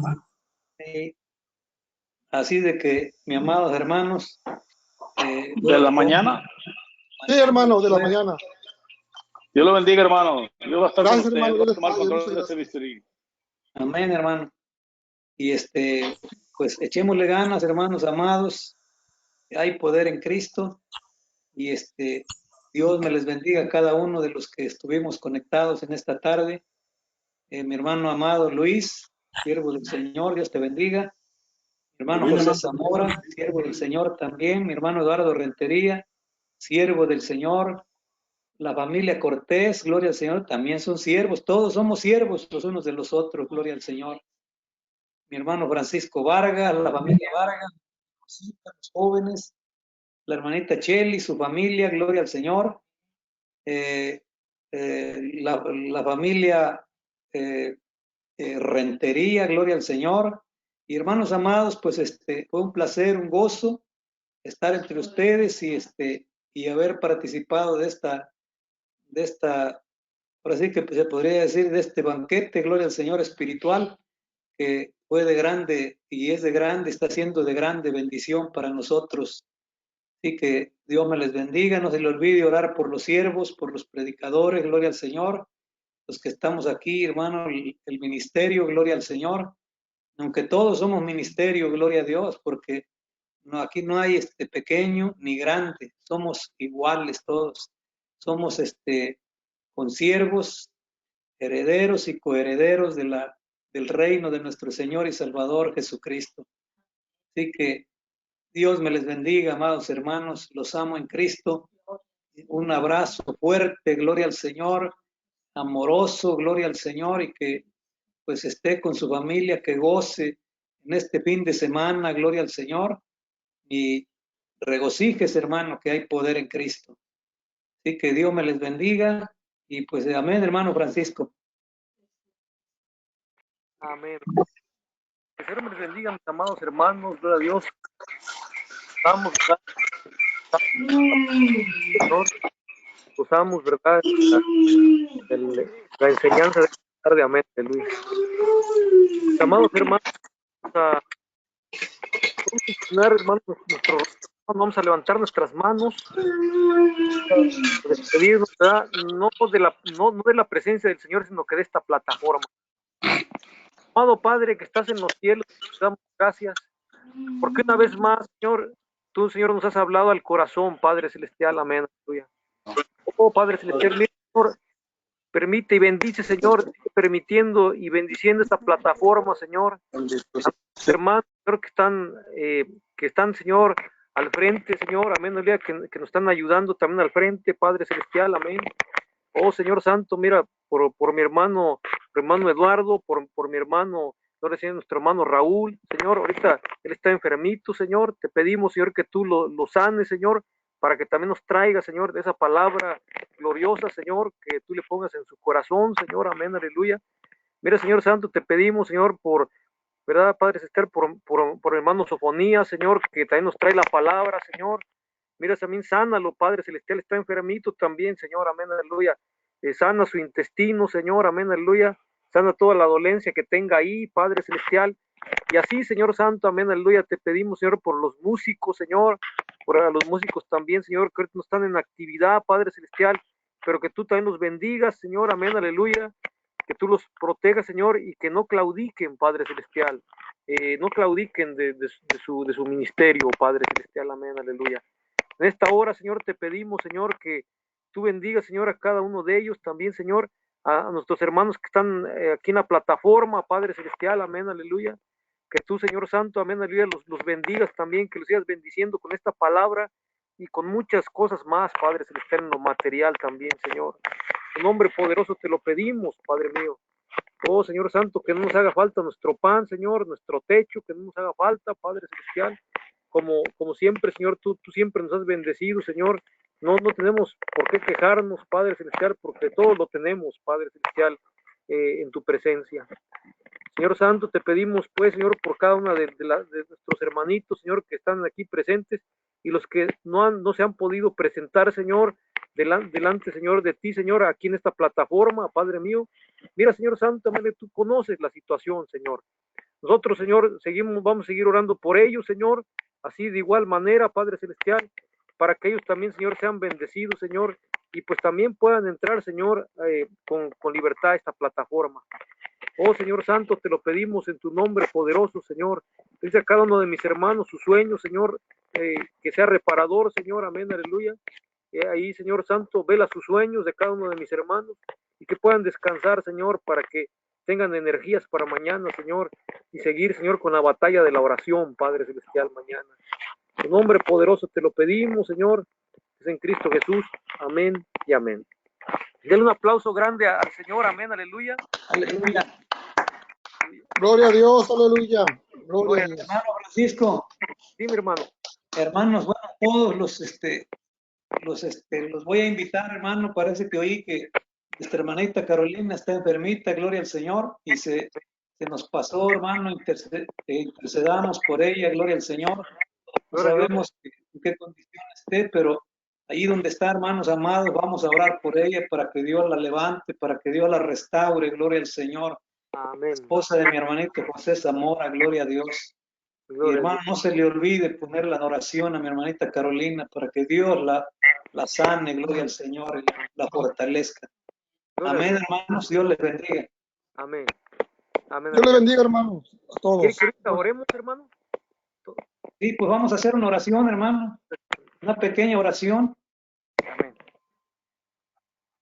[SPEAKER 13] Así de que, mis amados hermanos.
[SPEAKER 5] ¿De la mañana?
[SPEAKER 8] Sí, hermano, de la mañana.
[SPEAKER 5] Dios lo bendiga, hermano. Dios va a estar
[SPEAKER 8] Gracias,
[SPEAKER 5] con
[SPEAKER 8] hermano,
[SPEAKER 5] usted.
[SPEAKER 8] Dios
[SPEAKER 5] Va a tomar
[SPEAKER 8] le pague,
[SPEAKER 5] control de ese bisturí.
[SPEAKER 13] Amén, hermano. Y pues echémosle ganas, hermanos amados. Hay poder en Cristo. Y Dios me les bendiga a cada uno de los que estuvimos conectados en esta tarde. Mi hermano amado Luis, siervo del Señor, Dios te bendiga. Mi hermano José Zamora, siervo del Señor también. Mi hermano Eduardo Rentería, siervo del Señor. La familia Cortés, gloria al Señor, también son siervos. Todos somos siervos los unos de los otros, gloria al Señor. Mi hermano Francisco Vargas, la familia Vargas, los jóvenes, la hermanita Cheli, su familia, gloria al Señor. La familia Rentería, gloria al Señor. Y hermanos amados, pues fue un placer, un gozo estar entre ustedes y haber participado de esta, ahora sí que se podría decir, de este banquete, gloria al Señor espiritual, que fue de grande y es de grande, está siendo de grande bendición para nosotros. Así que Dios me les bendiga, no se le olvide orar por los siervos, por los predicadores, gloria al Señor, los que estamos aquí, hermano, el ministerio, gloria al Señor, aunque todos somos ministerio, gloria a Dios, porque aquí no hay pequeño ni grande, somos iguales todos, somos consiervos, herederos y coherederos del reino de nuestro Señor y Salvador Jesucristo. Así que Dios me les bendiga, amados hermanos, los amo en Cristo. Un abrazo fuerte, gloria al Señor, amoroso, gloria al Señor, y que pues esté con su familia, que goce en este fin de semana, gloria al Señor, y regocijes, hermano, que hay poder en Cristo. Así que Dios me les bendiga, y pues amén, hermano Francisco.
[SPEAKER 15] Amén. Que el Señor me les bendiga, mis amados hermanos, gloria a Dios. Usamos, ¿verdad? La enseñanza de esta tarde, amén, Luis. Mis amados hermanos, vamos a levantar nuestras manos, despedirnos, ¿verdad? No de la presencia del Señor, sino que de esta plataforma. Amado Padre que estás en los cielos, te damos gracias, porque una vez más, Señor, tú, Señor, nos has hablado al corazón, Padre Celestial, amén, aleluya. Oh, Padre Celestial, Señor, permite y bendice, Señor, permitiendo y bendiciendo esta plataforma, Señor. A los hermanos, Señor, que están, Señor, al frente, Señor, amén, aleluya, que nos están ayudando también al frente, Padre Celestial, amén. Oh, Señor Santo, mira, por mi hermano Eduardo, por mi hermano, nuestro hermano Raúl, Señor, ahorita él está enfermito, Señor, te pedimos, Señor, que tú lo sanes, Señor, para que también nos traiga, Señor, de esa palabra gloriosa, Señor, que tú le pongas en su corazón, Señor, amén, aleluya. Mira, Señor Santo, te pedimos, Señor, ¿verdad, Padre Celestial, por el hermano Sofonías, Señor, que también nos trae la palabra, Señor. Mira, también sánalo, Padre Celestial, está enfermito también, Señor, amén, aleluya. Sana su intestino, Señor, amén, aleluya. Sana toda la dolencia que tenga ahí, Padre Celestial. Y así, Señor Santo, amén, aleluya, te pedimos, Señor, por los músicos, Señor, por a los músicos también, Señor, que ahorita no están en actividad, Padre Celestial, pero que tú también los bendigas, Señor, amén, aleluya, que tú los protejas, Señor, y que no claudiquen, Padre Celestial, no claudiquen de su ministerio, Padre Celestial, amén, aleluya. En esta hora, Señor, te pedimos, Señor, que tú bendigas, Señor, a cada uno de ellos, también, Señor, a nuestros hermanos que están aquí en la plataforma, Padre Celestial, amén, aleluya, que tú, Señor Santo, amén, aleluya, los bendigas también, que los sigas bendiciendo con esta palabra y con muchas cosas más, Padre Celestial, en lo material también, Señor. En nombre poderoso te lo pedimos, Padre mío. Oh, Señor Santo, que no nos haga falta nuestro pan, Señor, nuestro techo, que no nos haga falta, Padre Celestial. Como siempre, Señor, tú siempre nos has bendecido, Señor. No tenemos por qué quejarnos, Padre Celestial, porque todo lo tenemos, Padre Celestial, en tu presencia. Señor Santo, te pedimos, pues, Señor, por cada una de nuestros hermanitos, Señor, que están aquí presentes y los que no se han podido presentar, Señor, delante, Señor, de ti, Señor, aquí en esta plataforma, Padre mío. Mira, Señor Santo, tú conoces la situación, Señor. Nosotros, Señor, vamos a seguir orando por ellos, Señor, así de igual manera, Padre Celestial, para que ellos también, Señor, sean bendecidos, Señor, y pues también puedan entrar, Señor, con libertad a esta plataforma. Oh, Señor Santo, te lo pedimos en tu nombre poderoso, Señor. Dice a cada uno de mis hermanos sus sueños, Señor, que sea reparador, Señor, amén, aleluya. Ahí, Señor Santo, vela sus sueños de cada uno de mis hermanos y que puedan descansar, Señor, para que tengan energías para mañana, Señor, y seguir, Señor, con la batalla de la oración, Padre Celestial, mañana. En nombre poderoso te lo pedimos, Señor, es en Cristo Jesús, amén y amén. Denle un aplauso grande al Señor, amén, aleluya.
[SPEAKER 13] Aleluya.
[SPEAKER 8] Gloria a Dios, aleluya. Gloria a Dios.
[SPEAKER 13] Hermano Francisco.
[SPEAKER 15] Sí, mi hermano.
[SPEAKER 13] Hermanos, bueno, todos los voy a invitar, hermano. Parece que oí que nuestra hermanita Carolina está enfermita, gloria al Señor, y se nos pasó, hermano, intercedamos por ella, gloria al Señor. No sabemos en qué condición esté, pero ahí donde está, hermanos amados, vamos a orar por ella para que Dios la levante, para que Dios la restaure, gloria al Señor.
[SPEAKER 15] Amén.
[SPEAKER 13] Esposa de mi hermanito José Zamora, gloria a Dios. Y hermano, no se le olvide ponerla en oración a mi hermanita Carolina para que Dios la sane, gloria al Señor, y la fortalezca. Amén, hermanos, Dios les bendiga.
[SPEAKER 15] Amén. Amén.
[SPEAKER 8] Dios les bendiga, hermanos, a todos.
[SPEAKER 15] ¿Quiere que ahorita oremos, hermano?
[SPEAKER 13] Sí, pues vamos a hacer una oración, hermano. Una pequeña oración.
[SPEAKER 15] Amén.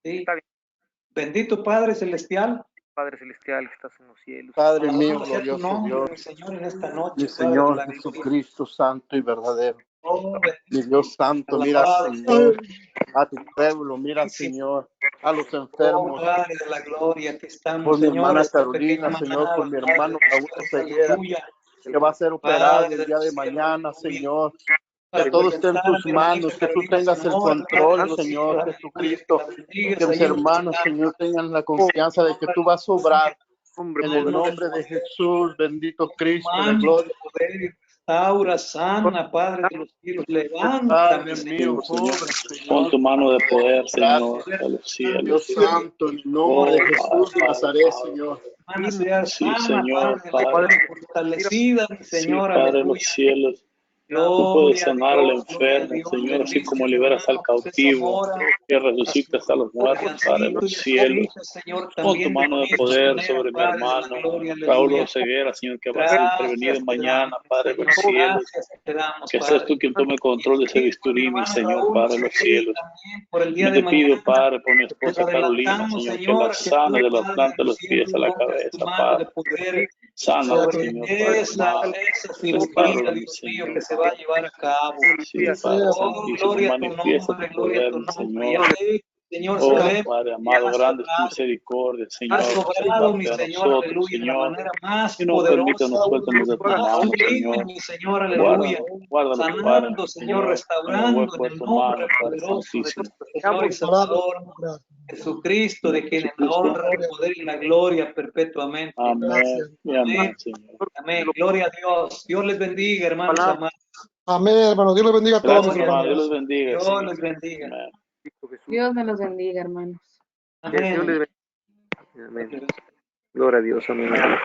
[SPEAKER 13] Sí. Está bien. Bendito Padre Celestial.
[SPEAKER 15] Padre Celestial que estás en los cielos.
[SPEAKER 1] Padre mío, glorioso Dios,
[SPEAKER 13] mi Señor, en esta noche,
[SPEAKER 1] mi Señor Jesucristo santo y verdadero. Mi Dios santo, mira, Señor, a tu pueblo, mira, Señor, a los enfermos.
[SPEAKER 13] Padre de la gloria, que estamos,
[SPEAKER 1] por mi hermana
[SPEAKER 13] Señor,
[SPEAKER 1] Carolina, Señor, por mi hermano Raúl Ceguera, que va a ser operado el día de mañana, Señor. Que todo esté en tus manos, que tú tengas el control, Señor Jesucristo. Que mis hermanos, Señor, tengan la confianza de que tú vas a obrar. En el nombre de Jesús, bendito Cristo de gloria.
[SPEAKER 13] Restaura, sana, Padre de los cielos, levanta,
[SPEAKER 1] mío,
[SPEAKER 5] con tu mano de poder, Señor, a los cielos.
[SPEAKER 1] Dios santo, en el nombre de Jesús de Nazaret, Señor.
[SPEAKER 5] Sí, Señor,
[SPEAKER 13] Padre, fortalecida, mi Señor,
[SPEAKER 5] Padre de los cielos. Tú puedes sanar al enfermo, Señor, así como liberas al cautivo, que resucitas a los muertos, Padre de los cielos. Pon tu mano de poder sobre mi hermano Raúl Ceguera, Señor, que va a ser intervenido mañana, Padre de los cielos. Que seas tú quien tome control de ese bisturí, mi Señor, Padre de los cielos. Yo te pido, Padre, por mi esposa Carolina, Señor, que la sane de la planta de los pies a la cabeza, Padre. Sana, Señor, Padre,
[SPEAKER 13] que se va a llevar a cabo.
[SPEAKER 5] Sí, Padre Santísimo, manifiesta tu poder, Señor.
[SPEAKER 13] Señor,
[SPEAKER 5] Padre amado, grande tu misericordia, Señor.
[SPEAKER 13] Has obrado, mi Señor, aleluya, de la manera más
[SPEAKER 5] y no permita nos suéltanos de tu mano, Señor.
[SPEAKER 13] Mi Señor, aleluya.
[SPEAKER 5] Guárdalo,
[SPEAKER 13] sanando, Señor, restaurando en el nombre poderoso de nuestro Señor y Salvador Jesucristo, de quien es la honra, el poder y la gloria perpetuamente.
[SPEAKER 5] Amén. Amén, Señor.
[SPEAKER 13] Amén. Gloria a Dios. Dios les bendiga, hermanos amados.
[SPEAKER 8] Amén, hermanos. Dios les bendiga a todos.
[SPEAKER 5] Gracias, hermano. Dios les bendiga.
[SPEAKER 13] Dios les bendiga.
[SPEAKER 5] Amén.
[SPEAKER 2] Dios me los bendiga, hermanos.
[SPEAKER 13] Amén.
[SPEAKER 15] Amén. Gloria a Dios. Amén.
[SPEAKER 5] Amén.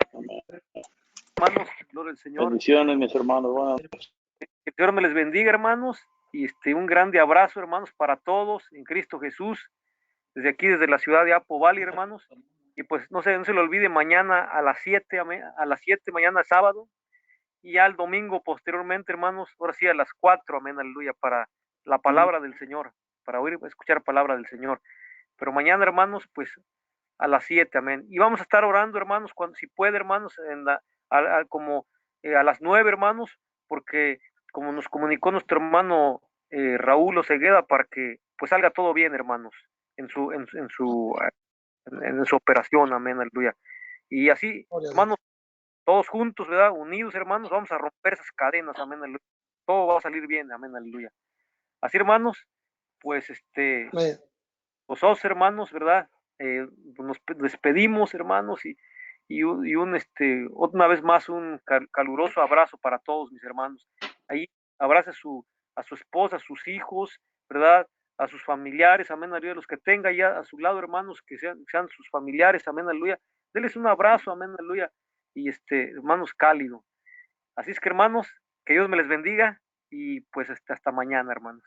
[SPEAKER 15] hermanos, gloria al Señor.
[SPEAKER 5] Bendiciones, mis hermanos. Buenas noches.
[SPEAKER 15] Que el Señor me les bendiga, hermanos, y un grande abrazo, hermanos, para todos en Cristo Jesús, desde aquí, desde la ciudad de Apple Valley, hermanos, y pues no se le olvide, mañana a las 7, mañana sábado, y ya el domingo posteriormente, hermanos, ahora sí a las 4, amén, aleluya, para la palabra del Señor, para escuchar palabra del Señor. Pero mañana, hermanos, pues a las 7, amén. Y vamos a estar orando, hermanos, si puede, hermanos, a las 9, hermanos, porque como nos comunicó nuestro hermano Raúl Osegueda, para que pues salga todo bien, hermanos, en su operación, amén, aleluya. Y así, hermanos, todos juntos, ¿verdad? Unidos, hermanos, vamos a romper esas cadenas, amén, aleluya. Todo va a salir bien, amén, aleluya. Así, hermanos, pues vosotros, hermanos, ¿verdad? Nos despedimos, hermanos, y una vez más un caluroso abrazo para todos mis hermanos. Ahí abrace a su esposa, a sus hijos, ¿verdad? A sus familiares, amén, aleluya, los que tenga ya a su lado, hermanos, que sean sus familiares, amén, aleluya. Denles un abrazo, amén, aleluya, y hermanos, cálido. Así es que, hermanos, que Dios me les bendiga, y pues hasta mañana, hermanos.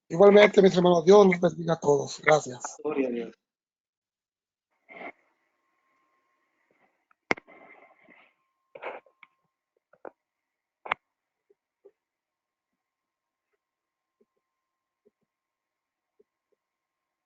[SPEAKER 8] Igualmente, mis hermanos, Dios los bendiga a todos. Gracias.
[SPEAKER 13] Gloria a Dios.